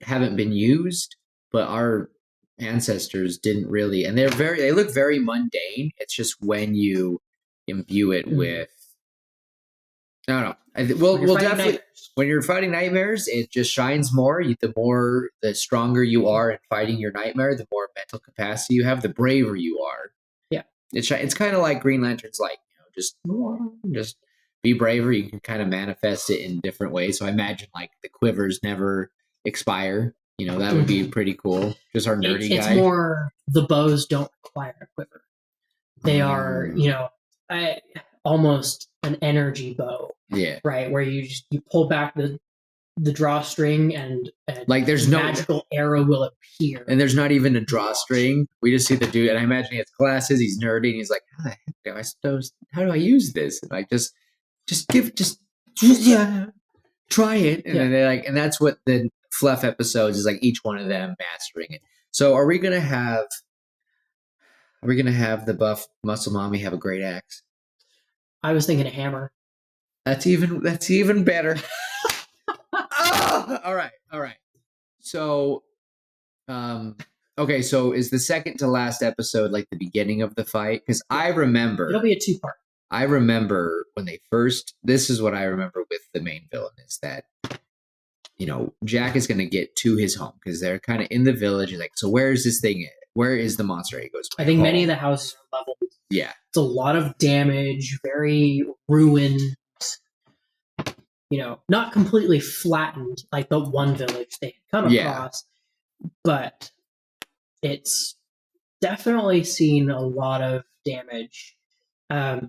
haven't been used, but our ancestors didn't really, and they look very mundane. It's just when you imbue it with. I don't know. We'll definitely, when you're fighting nightmares, it just shines more. The stronger you are in fighting your nightmare, the more mental capacity you have, the braver you are. Yeah, it's kind of like Green Lantern's, like, just be braver. You can kind of manifest it in different ways. So I imagine, like, the quivers never expire. That would be pretty cool. Just our nerdy guy. It's more the bows don't require a quiver. They are, almost an energy bow. Yeah. Right, where you pull back the drawstring, and like there's no magical arrow will appear. And there's not even a drawstring. We just see the dude, and I imagine he has glasses. He's nerdy, and he's like, "How the heck how do I use this?" And like, just try it. And then they're like, and that's what the fluff episodes is like. Each one of them mastering it. So are we gonna have the buff muscle mommy have a great axe? I was thinking a hammer. That's even better. All right. So, okay. So is the second to last episode like the beginning of the fight? Because I remember it'll be a 2-part. I remember when they first. This is what I remember with the main villain is that, Jack is going to get to his home because they're kind of in the village. He's like, so where is this thing? Where is the monster? He goes, I think home. Many of the houses are leveled. Yeah, it's a lot of damage, very ruined. Not completely flattened like the one village they had come across, but it's definitely seen a lot of damage.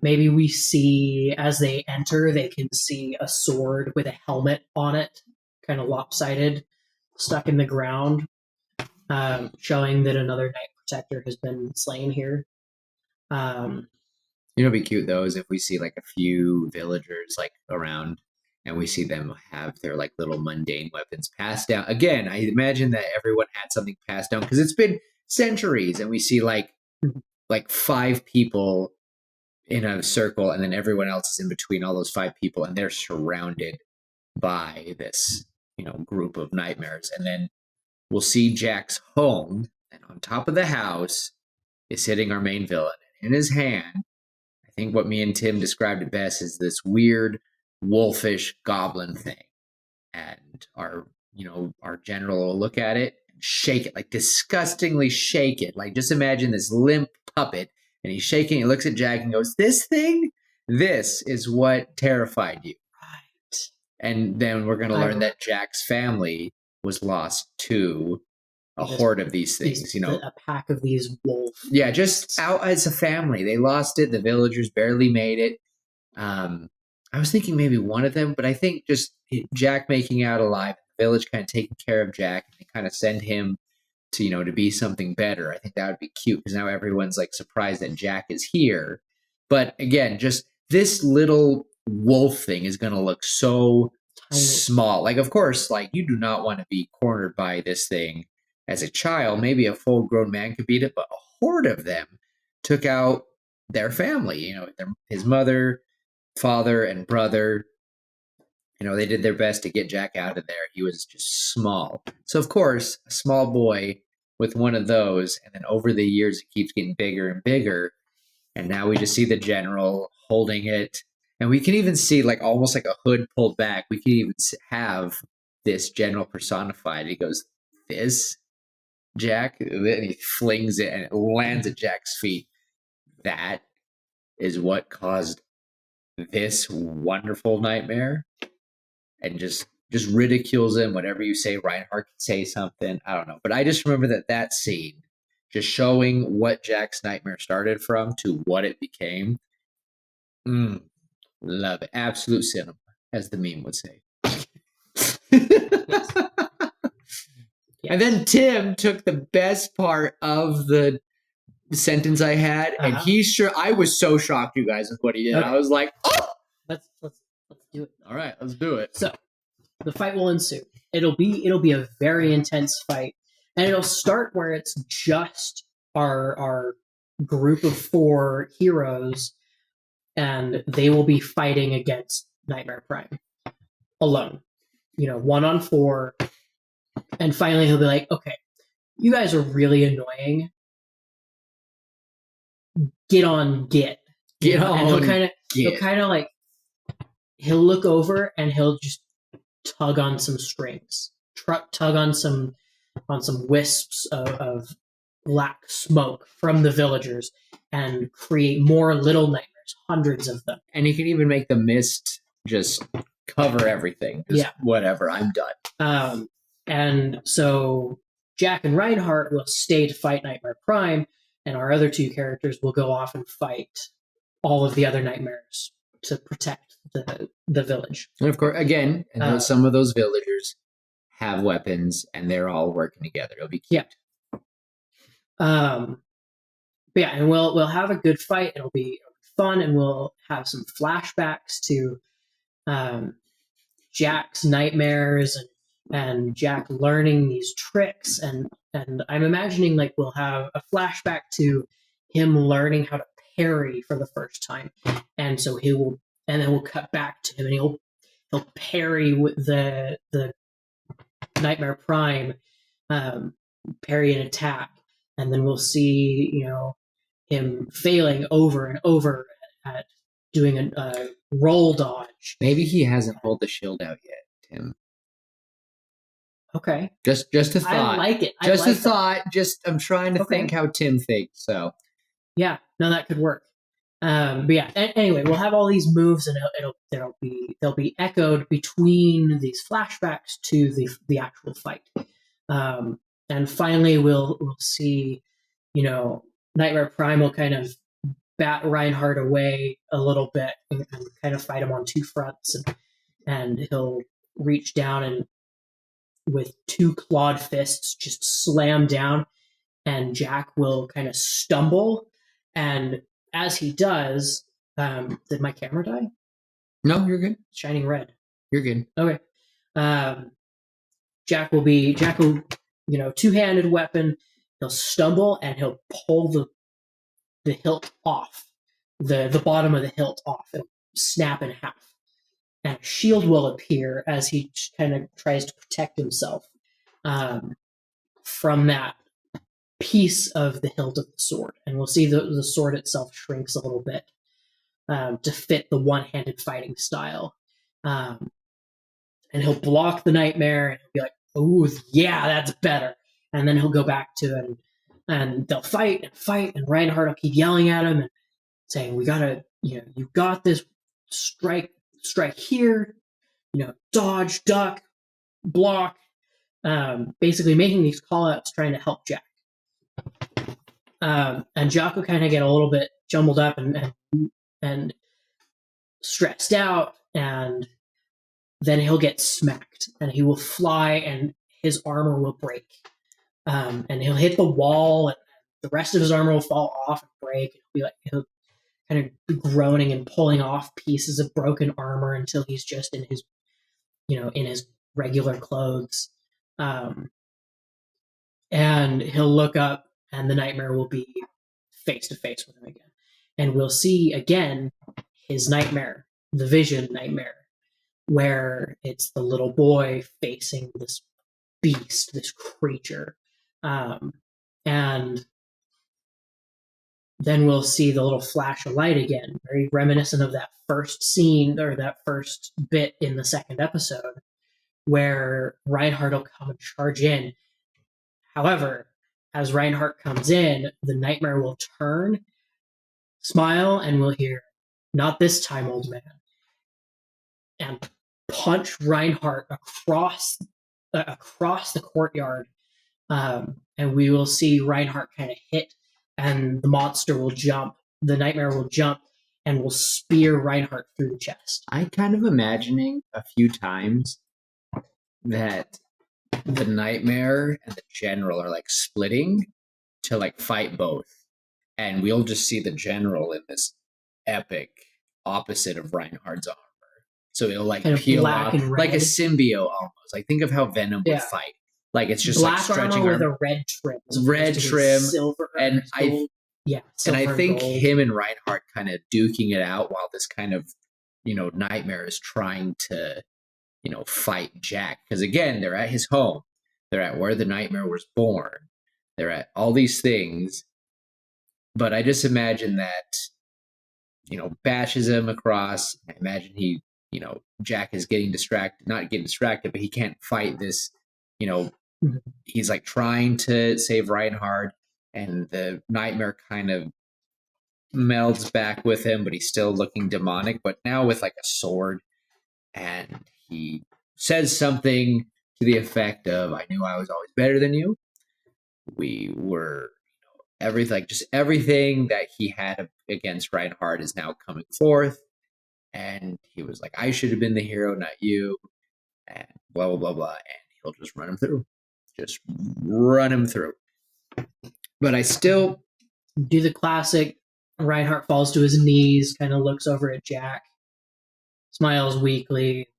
Maybe we see, as they enter, they can see a sword with a helmet on it, kind of lopsided, stuck in the ground, showing that another Night Protector has been slain here. It'd be cute, though, is if we see like a few villagers like around, and we see them have their like little mundane weapons passed down. Again, I imagine that everyone had something passed down because it's been centuries, and we see like 5 people in a circle, and then everyone else is in between all those 5 people, and they're surrounded by this, group of nightmares. And then we'll see Jack's home, and on top of the house is sitting our main villain. In his hand, I think what me and Tim described it best is this weird wolfish goblin thing, and our general will look at it and shake it, like disgustingly shake it, like just imagine this limp puppet, and he's shaking. He looks at Jack and goes, this is what terrified you, right? And then we're going to learn that Jack's family was lost too, a horde of these things, a pack of these wolves. Yeah, just out as a family. They lost it. The villagers barely made it. I was thinking maybe one of them, but I think just Jack making out alive, the village kind of taking care of Jack, and they kind of send him to, to be something better. I think that would be cute because now everyone's like surprised that Jack is here. But again, just this little wolf thing is going to look so small. Like, of course, like you do not want to be cornered by this thing as a child. Maybe a full grown man could beat it, but a horde of them took out their family, his mother, father, and brother. They did their best to get Jack out of there. He was just small. So, of course, a small boy with one of those, and then over the years, it keeps getting bigger and bigger. And now we just see the general holding it. And we can even see like almost like a hood pulled back. We can even have this general personified. He goes, "This, Jack?" And he flings it and it lands at Jack's feet. That is what caused this wonderful nightmare. And just ridicules him. Whatever you say, Reinhardt can say something. I don't know. But I just remember that scene, just showing what Jack's nightmare started from to what it became. Love it. Absolute cinema, as the meme would say. Yes. And then Tim took the best part of the sentence I had, and I was so shocked, you guys, with what he did. Okay. I was like, oh! Let's do it. All right, let's do it. So the fight will ensue. It'll be a very intense fight, and it'll start where it's just our group of 4 heroes, and they will be fighting against Nightmare Prime alone. 1-on-4, and finally he'll be like, "Okay, you guys are really annoying. Get on. And he'll kind of like he'll look over and he'll just tug on some strings, tug on some wisps of black smoke from the villagers, and create more little nightmares, hundreds of them. And he can even make the mist just cover everything. Whatever, I'm done. And so Jack and Reinhardt will stay to fight Nightmare Prime, and our other 2 characters will go off and fight all of the other nightmares to protect the village. And of course, again, some of those villagers have weapons, and they're all working together. It'll be cute. Yeah. But yeah, and we'll have a good fight. It'll be fun, and we'll have some flashbacks to Jack's nightmares and Jack learning these tricks, and I'm imagining like we'll have a flashback to him learning how to parry for the first time, and so then we'll cut back to him, and he'll parry with the Nightmare Prime, parry an attack, and then we'll see him failing over and over at doing a roll dodge. Maybe he hasn't pulled the shield out yet, Tim. Okay. Just a thought. I like it. Just a thought. I'm trying to think how Tim thinks. So. Yeah. No, that could work. But yeah. Anyway, we'll have all these moves, and they'll be echoed between these flashbacks to the actual fight. And finally, we'll see, Nightmare Prime will kind of bat Reinhardt away a little bit and kind of fight him on 2 fronts, and he'll reach down and with 2 clawed fists just slam down, and Jack will kind of stumble, and as he does, did my camera die? No, you're good. It's shining red. You're good. Okay. Jack will 2-handed weapon. He'll stumble and he'll pull the hilt off, the bottom of the hilt off. It'll snap in half. And a shield will appear as he kind of tries to protect himself from that piece of the hilt of the sword. And we'll see the sword itself shrinks a little bit to fit the one-handed fighting style. And he'll block the nightmare, and he'll be like, "Oh, yeah, that's better." And then he'll go back to it, and they'll fight, and Reinhardt will keep yelling at him and saying, "We gotta, you got this, strike here, dodge, duck, block." basically making these call-outs trying to help Jack. And Jack will kind of get a little bit jumbled up and stressed out, and then he'll get smacked, and he will fly, and his armor will break, and he'll hit the wall, and the rest of his armor will fall off and break. He'll kind of be groaning and pulling off pieces of broken armor until he's just in his regular clothes, and he'll look up, and the nightmare will be face to face with him again, and we'll see again his nightmare, the vision nightmare, where it's the little boy facing this beast, this creature. And then we'll see the little flash of light again, very reminiscent of that first scene or that first bit in the second episode, where Reinhardt will come and charge in. However, as Reinhardt comes in, the nightmare will turn, smile, and we'll hear, "Not this time, old man," and punch Reinhardt across the courtyard, and we will see Reinhardt kind of hit, and the monster will jump, the nightmare will jump, and will spear Reinhardt through the chest. I kind of imagining a few times that the nightmare and the general are like splitting to like fight both, and we'll just see the general in this epic opposite of Reinhardt's armor. So it'll like kind of peel off like a symbiote almost. Like think of how Venom would fight. Like it's just black like stretching armor with a red trim. Red trim. Silver and gold. And I think him and Reinhardt kind of duking it out while this kind of, nightmare is trying to, fight Jack. Because again, they're at his home. They're at where the nightmare was born. They're at all these things. But I just imagine that, bashes him across. I imagine he, Jack is not getting distracted, but he can't fight this, he's like trying to save Reinhardt, and the nightmare kind of melds back with him, but he's still looking demonic, but now with like a sword. And he says something to the effect of, "I knew I was always better than you. We were, everything that he had against Reinhardt is now coming forth." And he was like, "I should have been the hero, not you," and blah, blah, blah, blah. And he'll just run him through. Just run him through. But I still do the classic Reinhardt falls to his knees, kind of looks over at Jack, smiles weakly,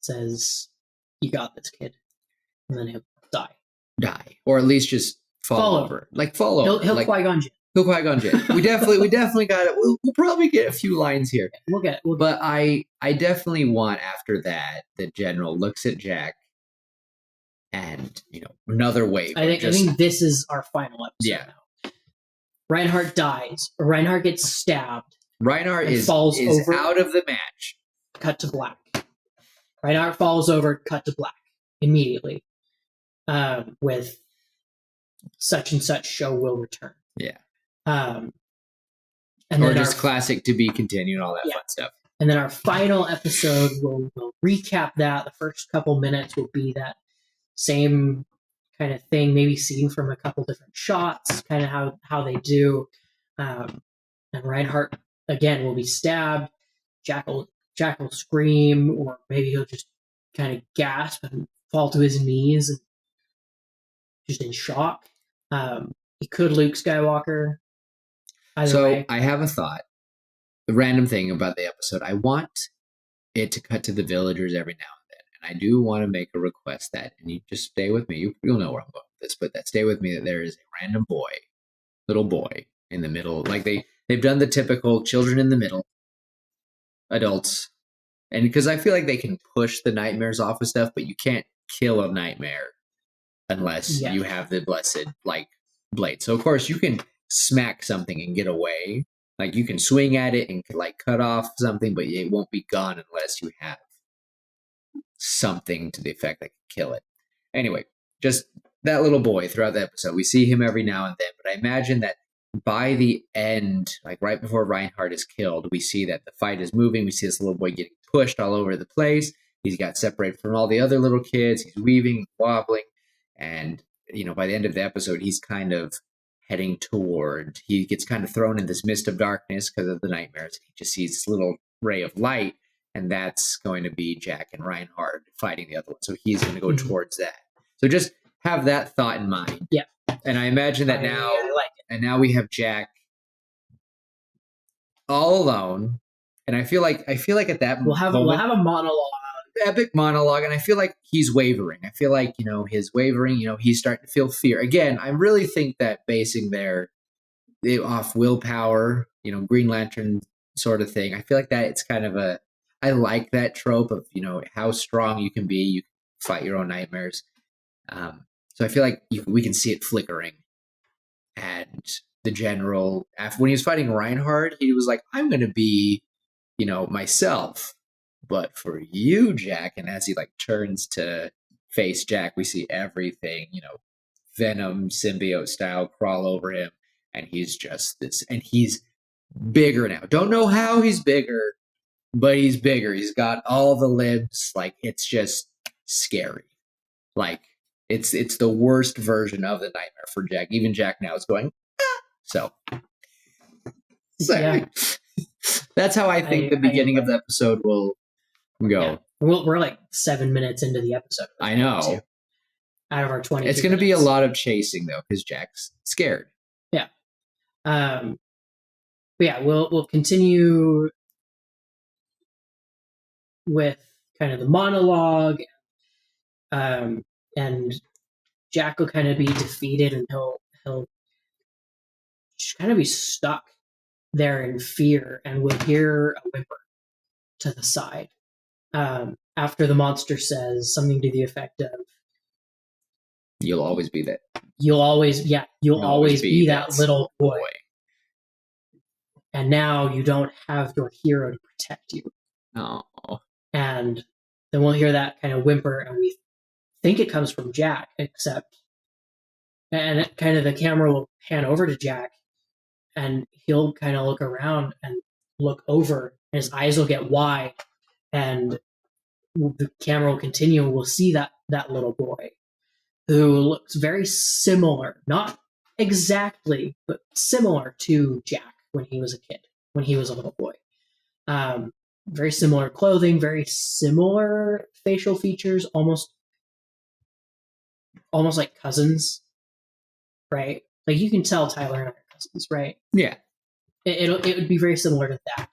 says, "You got this, kid." And then he'll die. Or at least just fall over. Like fall over. He'll Qui-Gon Jinn. He'll Qui-Gon Jinn. We definitely got it. We'll probably get a few lines here. We'll get it. But I definitely want after that the general looks at Jack and another wave. I think this is our final episode now. Reinhardt dies. Reinhardt gets stabbed. Reinhardt falls over, out of the match. Cut to black. Reinhardt falls over. Cut to black immediately. With such and such show will return. Yeah. And or just classic to be continued, all that fun stuff. And then our final episode will recap that. The first couple minutes will be that same kind of thing, maybe seen from a couple different shots, kind of how they do. And Reinhardt again will be stabbed. Jack will scream, or maybe he'll just kind of gasp and fall to his knees, just in shock. He could Luke Skywalker. Either way. I have a thought. The random thing about the episode. I want it to cut to the villagers every now and then. And I do want to make a request that, and you just stay with me. You'll know where I'm going with this, but that stay with me that there is a random little boy in the middle. Like they've done the typical children in the middle, adults. And because I feel like they can push the nightmares off of stuff, but you can't kill a nightmare unless you have the blessed blade. So of course you can smack something and get away. Like you can swing at it and cut off something, but it won't be gone unless you have something to the effect that can kill it. Anyway, just that little boy throughout the episode. We see him every now and then, but I imagine that by the end, right before Reinhardt is killed, we see that the fight is moving. We see this little boy getting pushed all over the place. He's got separated from all the other little kids. He's weaving, wobbling. And, by the end of the episode, he's kind of heading toward, he gets kind of thrown in this mist of darkness because of the nightmares. He just sees this little ray of light, and that's going to be Jack and Reinhard fighting the other one. So he's going to go towards that. So just have that thought in mind. Yeah. And I imagine that now we have Jack all alone. And I feel like at that we'll have a monologue. Epic monologue, and I feel like he's wavering. I feel like, his wavering, he's starting to feel fear. Again, I really think that basing off willpower, Green Lantern sort of thing. I feel like that it's kind of I like that trope of, how strong you can be. You fight your own nightmares. So I feel like we can see it flickering. And the general, when he was fighting Reinhard, he was like, I'm going to be, myself. But for you, Jack, and as he turns to face Jack, we see everything, Venom symbiote style crawl over him, and he's just this, and he's bigger now. Don't know how he's bigger, but he's bigger. He's got all the limbs. It's just scary. It's the worst version of the nightmare for Jack. Even Jack now is going, ah! So yeah. That's how I think the beginning of the episode will go. Yeah. We're 7 minutes into the episode. I know. Out of our 20. It's going to be a lot of chasing though, because Jack's scared. Yeah. But yeah, we'll continue with kind of the monologue, and Jack will kind of be defeated, and he'll just kind of be stuck there in fear, and we'll hear a whimper to the side. After the monster says something to the effect of, "You'll always be that. You'll always be that little boy. And now you don't have your hero to protect you." Oh. And then we'll hear that kind of whimper, and we think it comes from Jack, and kind of the camera will pan over to Jack, and he'll kind of look around and look over, and his eyes will get wide, and the camera will continue, and we'll see that little boy who looks very similar, not exactly, but similar to Jack when he was a kid, when he was a little boy. Very similar clothing, very similar facial features, almost like cousins, right? You can tell Tyler and I are cousins, right? Yeah. It would be very similar to that.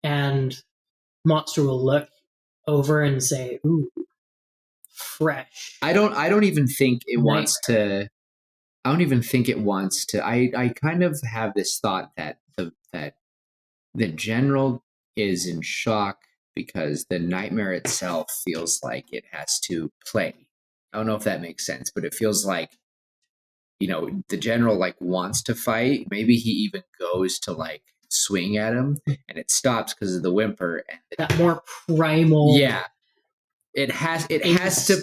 And Monster will look over and say, "Ooh, fresh." I don't even think it wants to. I don't even think it wants to. I kind of have this thought that the general is in shock because the nightmare itself feels like it has to play. I don't know if that makes sense, but it feels like, the general wants to fight. Maybe he even goes to swing at him, and it stops because of the whimper and that more primal. Yeah, it has to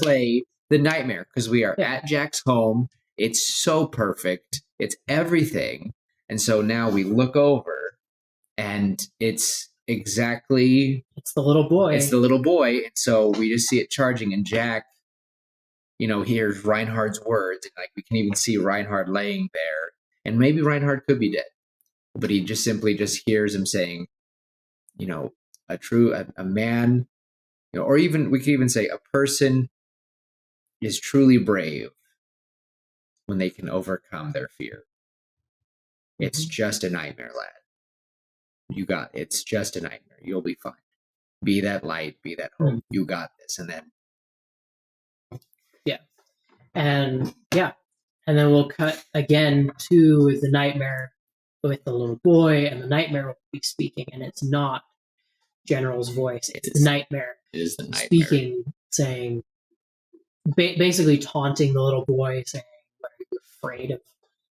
play the nightmare because we are at Jack's home. It's so perfect. It's everything. And so now we look over, and it's the little boy. It's the little boy. And so we just see it charging, and Jack, hears Reinhard's words. And we can even see Reinhard laying there. And maybe Reinhard could be dead. But he just simply hears him saying, a man, or even, we could even say a person is truly brave when they can overcome their fear. It's just a nightmare, lad. It's just a nightmare. You'll be fine. Be that light, be that hope. You got this. And then. Yeah. And then we'll cut again to the nightmare with the little boy, and the nightmare will be speaking, and it's not General's voice. It's the nightmare. It is the nightmare. Speaking, saying, basically taunting the little boy, saying, "Are you afraid of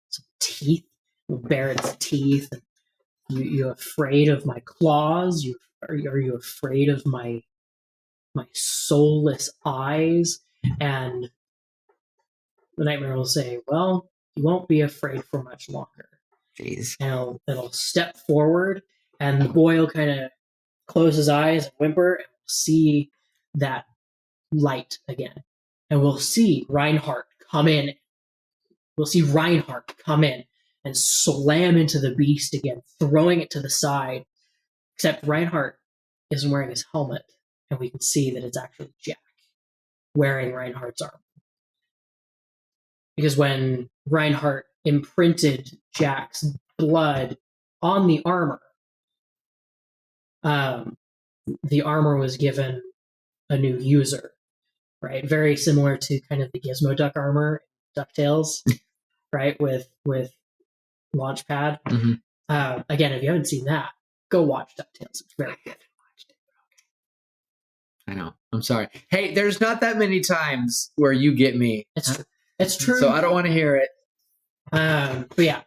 some teeth? You'll bear its teeth. You afraid of my claws? Are you afraid of my soulless eyes?" And the nightmare will say, "Well, you won't be afraid for much longer." Jeez. And it'll step forward, and the boy will kind of close his eyes and whimper, and see that light again, and we'll see Reinhardt come in. We'll see Reinhardt come in and slam into the beast again, throwing it to the side. Except Reinhardt isn't wearing his helmet, and we can see that it's actually Jack wearing Reinhardt's armor. Because when Reinhardt imprinted Jack's blood on the armor was given a new user, right? Very similar to kind of the Gizmo Duck armor, DuckTales, right? With Launchpad. Mm-hmm. Again, if you haven't seen that, go watch DuckTales. It's very good. I know. I'm sorry. Hey, there's not that many times where you get me. It's true. It's true. So I don't want to hear it. But yeah.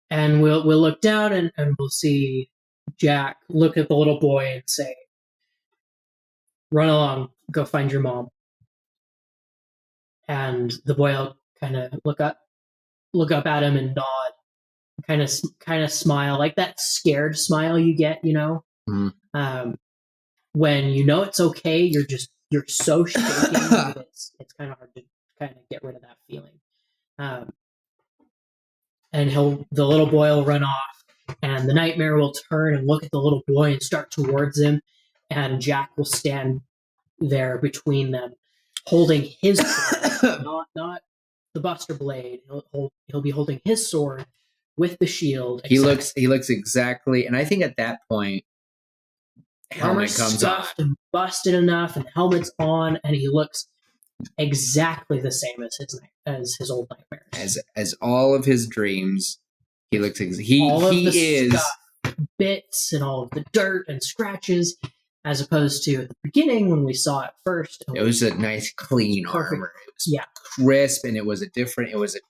And we'll look down and we'll see Jack look at the little boy and say, "Run along, go find your mom." And the boy will kind of look up at him and nod, kind of smile, like that scared smile you get, Mm-hmm. When you know it's okay. You're so shaken that it's kind of hard to kind of get rid of that feeling. And the little boy will run off, and the nightmare will turn and look at the little boy and start towards him, and Jack will stand there between them, holding his sword, not the Buster Blade. He'll be holding his sword with the shield. He looks exactly, and I think at that point, helmet comes off and busted enough, and the helmet's on, and he looks exactly the same as his old nightmares. As all of his dreams, he looks. He is stuff, bits and all of the dirt and scratches, as opposed to at the beginning when we saw it first. It was a nice, clean armor. It was crisp, and it was a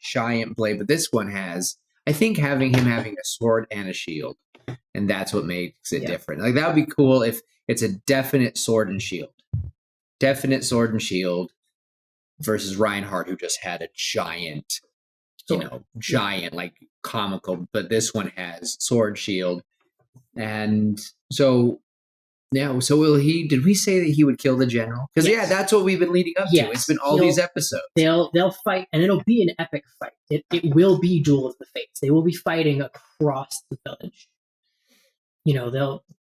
giant blade. But this one has, I think, having a sword and a shield, and that's what makes it different. Like that would be cool if it's a definite sword and shield. Versus Reinhardt, who just had a giant, like comical, but this one has sword, shield. And so, so will he, did we say that he would kill the general? Because that's what we've been leading up to. It's been all these episodes. They'll fight, and it'll be an epic fight. It will be Duel of the Fates. They will be fighting across the village.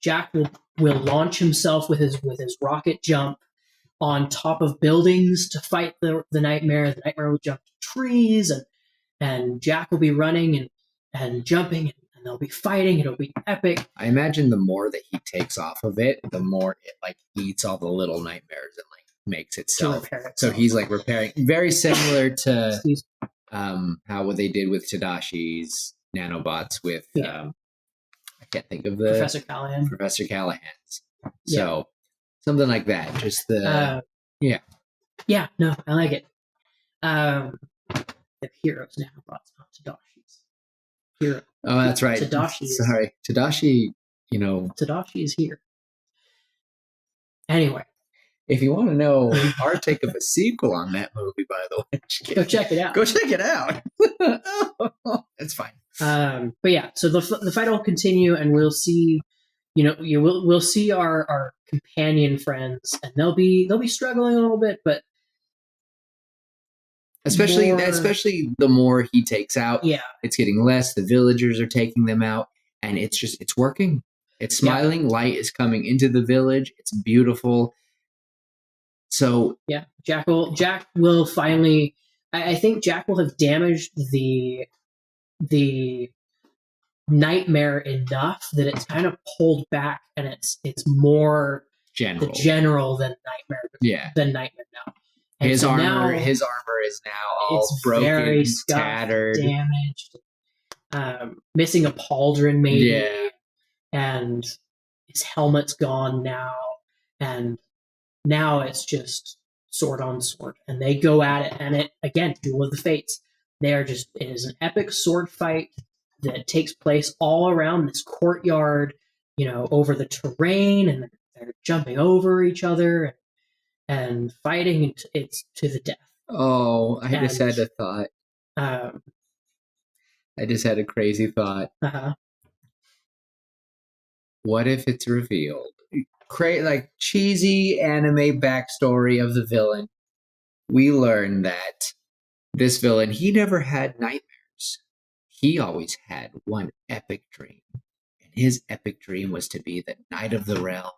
Jack will launch himself with his rocket jump on top of buildings to fight the nightmare. The nightmare will jump to trees, and Jack will be running and jumping, and they'll be fighting. It'll be epic. I imagine the more that he takes off of it, the more it like eats all the little nightmares and like makes itself. So he's like repairing, very similar to how they did with Tadashi's nanobots with I can't think of the Professor Callahan's. So something like that. Just the no, I like it. The heroes nanobots, not Tadashi's. Hero. Oh, that's right. Tadashi. Sorry, Tadashi. Tadashi is here. Anyway, if you want to know our take of a sequel on that movie, by the way, go check it out. Go check it out. It's fine. But yeah, so the fight will continue, and we'll see. We'll see our companion friends, and they'll be struggling a little bit, but especially the more he takes out, it's getting less. The villagers are taking them out, and it's working. It's smiling. Light is coming into the village. It's beautiful. So Jack will finally. I think Jack will have damaged the nightmare enough that it's kind of pulled back, and it's more the general than nightmare. Than nightmare now. And his armor is now all broken, very scuffed, tattered, damaged, missing a pauldron maybe, and his helmet's gone now, and now it's just sword on sword, and they go at it, and it again, Duel of the Fates. It is an epic sword fight that takes place all around this courtyard, over the terrain, and they're jumping over each other and fighting. It's to the death. Oh, I just had a thought. I just had a crazy thought. Uh-huh. What if it's revealed? like cheesy anime backstory of the villain, we learn that this villain, he never had nightmares. He always had one epic dream. And his epic dream was to be the Knight of the Realm.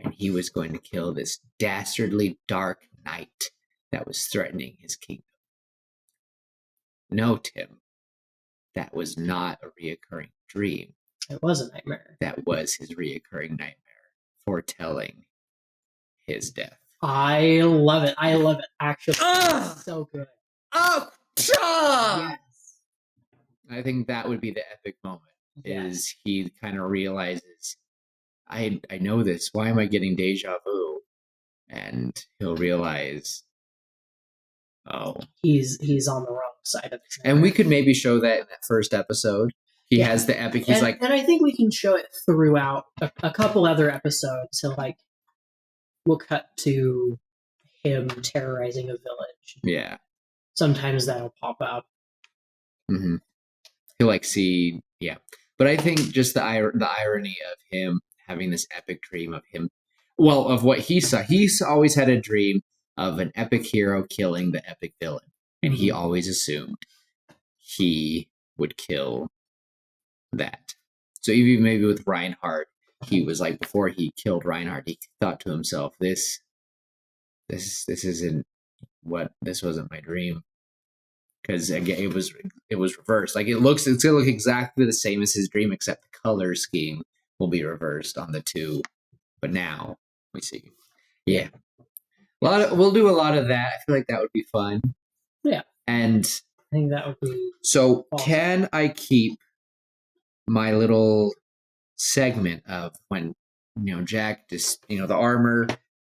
And he was going to kill this dastardly dark knight that was threatening his kingdom. No, Tim, that was not a reoccurring dream. It was a nightmare. That was his reoccurring nightmare, foretelling his death. I love it. Actually, so good. Oh, yes. I think that would be the epic moment. Yes. Is he kind of realizes, I know this. Why am I getting deja vu? And he'll realize, oh, he's on the wrong side of it. And we could maybe show that in that first episode. He has the epic. He's and I think we can show it throughout a couple other episodes. So we'll cut to him terrorizing a village. Yeah. Sometimes that'll pop up. Mm-hmm. He'll see, yeah. But I think just the irony of him having this epic dream of him, of what he saw. He's always had a dream of an epic hero killing the epic villain. And he always assumed he would kill that. So even maybe with Reinhardt, he was like, before he killed Reinhardt, he thought to himself, this isn't this wasn't my dream. Because again, it was reversed. Like it's gonna look exactly the same as his dream, except the color scheme will be reversed on the two. But now we see, yeah, we'll do a lot of that. I feel like that would be fun. Yeah, and I think that would be so. Awesome. Can I keep my little segment of when Jack just the armor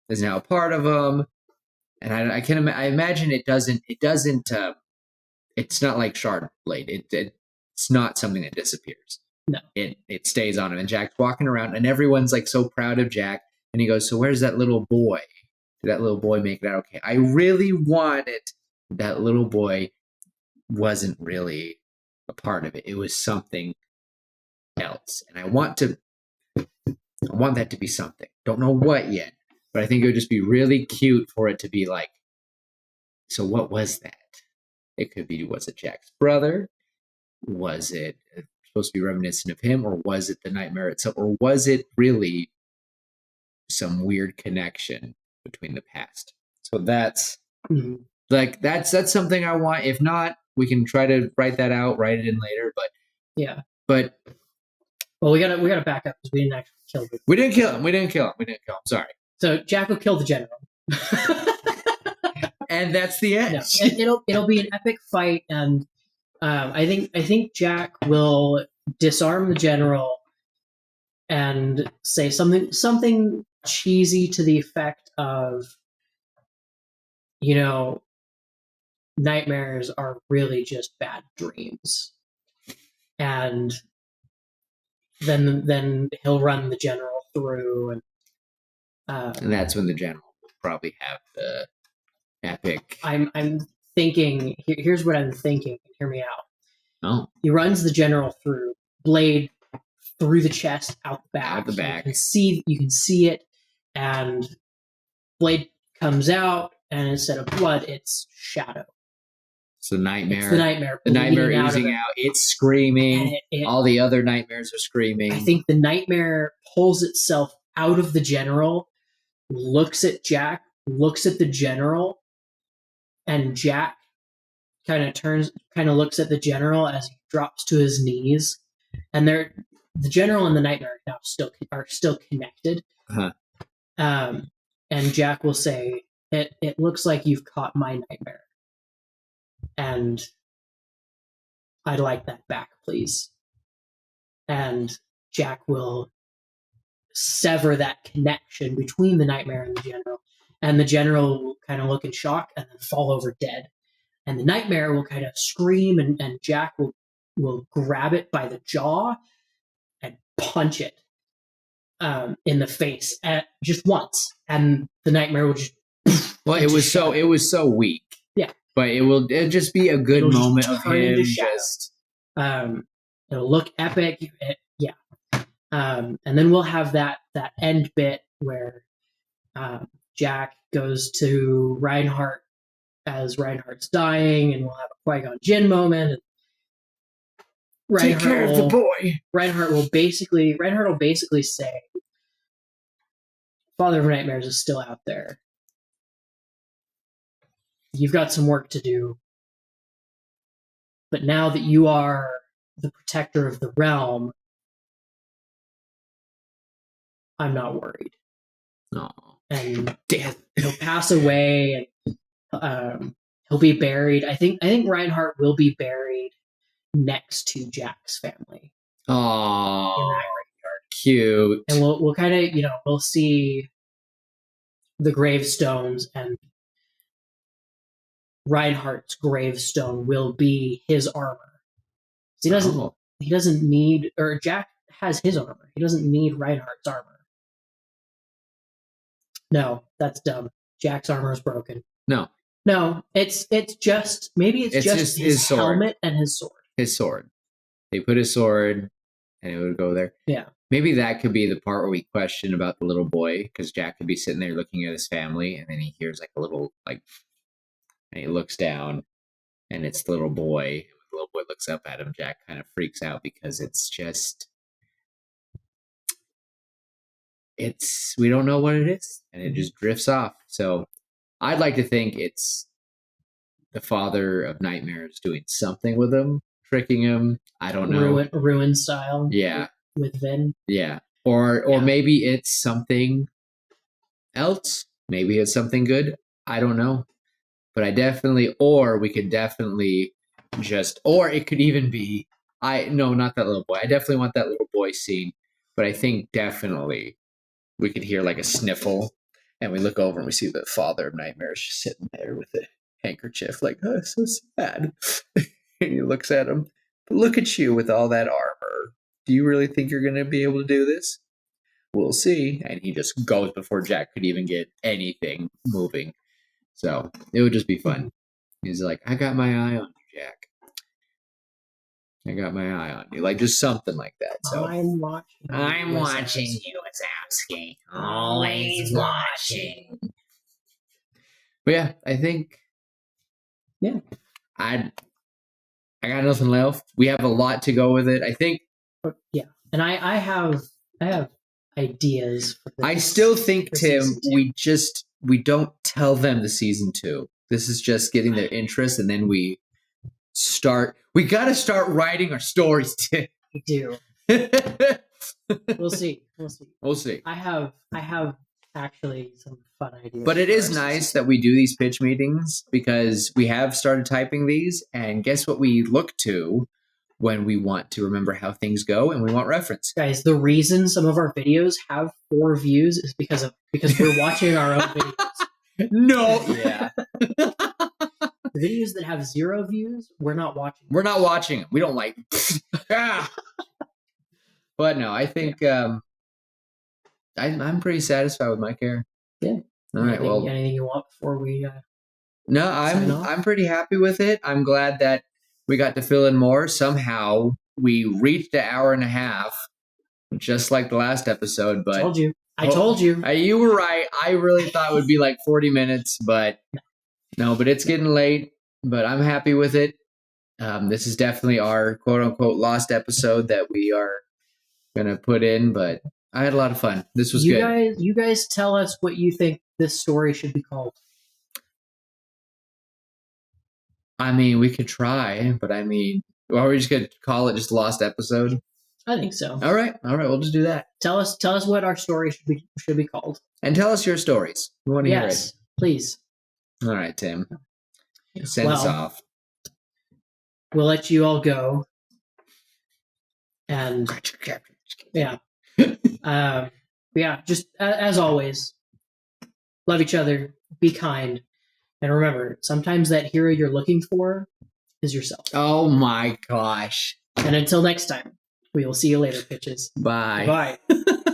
is now a part of him, and I imagine it doesn't. It's not like Shard Blade. It's not something that disappears. No. It stays on him. And Jack's walking around, and everyone's so proud of Jack. And he goes, so where's that little boy? Did that little boy make that okay? I really wanted that little boy wasn't really a part of it. It was something else. And I want that to be something. Don't know what yet. But I think it would just be really cute for it to be so what was that? It could be, was it Jack's brother? Was it supposed to be reminiscent of him? Or was it the nightmare itself? Or was it really some weird connection between the past? So that's that's something I want. If not, we can try to write that out, write it in later. But yeah. But well, we gotta back up because we didn't actually kill him. We didn't kill him. Sorry. So Jack will kill the general. And that's the end. No, it'll be an epic fight, and I think Jack will disarm the general and say something cheesy to the effect of, nightmares are really just bad dreams, and then he'll run the general through, and that's when the general will probably have the epic. I'm thinking. Here's what I'm thinking. Hear me out. Oh. He runs the general through, blade through the chest, out the back. Out the back. You can see it, and blade comes out, and instead of blood, it's shadow. It's the nightmare. It's the nightmare. The nightmare oozing out. It's screaming. All the other nightmares are screaming. I think the nightmare pulls itself out of the general, looks at Jack, looks at the general, and Jack kind of looks at the general as he drops to his knees, and the general and the nightmare now are still connected. Uh-huh. And Jack will say, "It looks like you've caught my nightmare, and I'd like that back, please." And Jack will sever that connection between the nightmare and the general will kind of look in shock and then fall over dead. And the nightmare will kind of scream, and Jack will grab it by the jaw and punch it in the face just once, and the nightmare will just. Well, it was so weak. Yeah, but it'll just be a good moment of him. It'll look epic. Yeah, and then we'll have that end bit where Jack goes to Reinhardt as Reinhardt's dying, and we'll have a Qui-Gon Jinn moment. And Take care of the boy. Reinhardt will basically say, Father of Nightmares is still out there. You've got some work to do. But now that you are the protector of the realm, I'm not worried. Oh, and death. He'll pass away, and he'll be buried. I think Reinhardt will be buried next to Jack's family. Oh, cute. And we'll kind of, we'll see the gravestones, and Reinhardt's gravestone will be his armor. He doesn't need, or Jack has his armor. He doesn't need Reinhardt's armor. No, that's dumb. Jack's armor is broken. No, it's just his helmet and his sword. His sword. They put his sword, and it would go there. Yeah. Maybe that could be the part where we question about the little boy, because Jack could be sitting there looking at his family, and then he hears like a little and he looks down, and it's the little boy. The little boy looks up at him. Jack kind of freaks out because we don't know what it is, and it just drifts off. So I'd like to think it's the Father of Nightmares doing something with him, tricking him. I don't know. Ruin style. Yeah. With Vin. Yeah. Or maybe it's something else. Maybe it's something good. I don't know. But we could definitely or it could even be, not that little boy. I definitely want that little boy scene, but I think definitely we could hear like a sniffle, and we look over and we see the Father of Nightmares just sitting there with a handkerchief, like, oh, so sad. And he looks at him, but look at you with all that armor. Do you really think you're going to be able to do this? We'll see. And he just goes before Jack could even get anything moving. So it would just be fun. He's like, I got my eye on you, Jack. I got my eye on you. Like, just something like that. So I'm watching. I'm watching you, Wazowski. Always watching. But yeah, I think. Yeah. I got nothing left. We have a lot to go with it. I think. Yeah, and I have ideas. I still think, Tim, we don't tell them the season 2. This is just getting their interest, and then we got to start writing our stories, Tim. We do. We'll see. I have actually some fun ideas. But it is nice that we do these pitch meetings, because we have started typing these, and guess what we look to when we want to remember how things go and we want reference. Guys, the reason some of our videos have 4 views is because we're watching our own videos. No. Yeah. The videos that have 0 views, we're not watching. We're not watching them. We don't like. But no, I think I'm pretty satisfied with my care. Yeah. All right. Anything you want before we? No, I'm pretty happy with it. I'm glad that we got to fill in more. Somehow we reached an hour and a half, just like the last episode. But I told you. You were right. I really thought it would be like 40 minutes, but no. But it's getting late. But I'm happy with it. This is definitely our quote unquote lost episode that we are gonna put in. But I had a lot of fun. This was good. You guys tell us what you think this story should be called. I mean, we could try, but are we just gonna call it just Lost Episode? I think so. All right, we'll just do that. Tell us what our story should be called, and tell us your stories. We want to hear it. Please. All right, Tim. Send us off. We'll let you all go, and yeah, Just as always, love each other, be kind. And remember, sometimes that hero you're looking for is yourself. Oh my gosh. And until next time, we will see you later, pitches. Bye. Bye.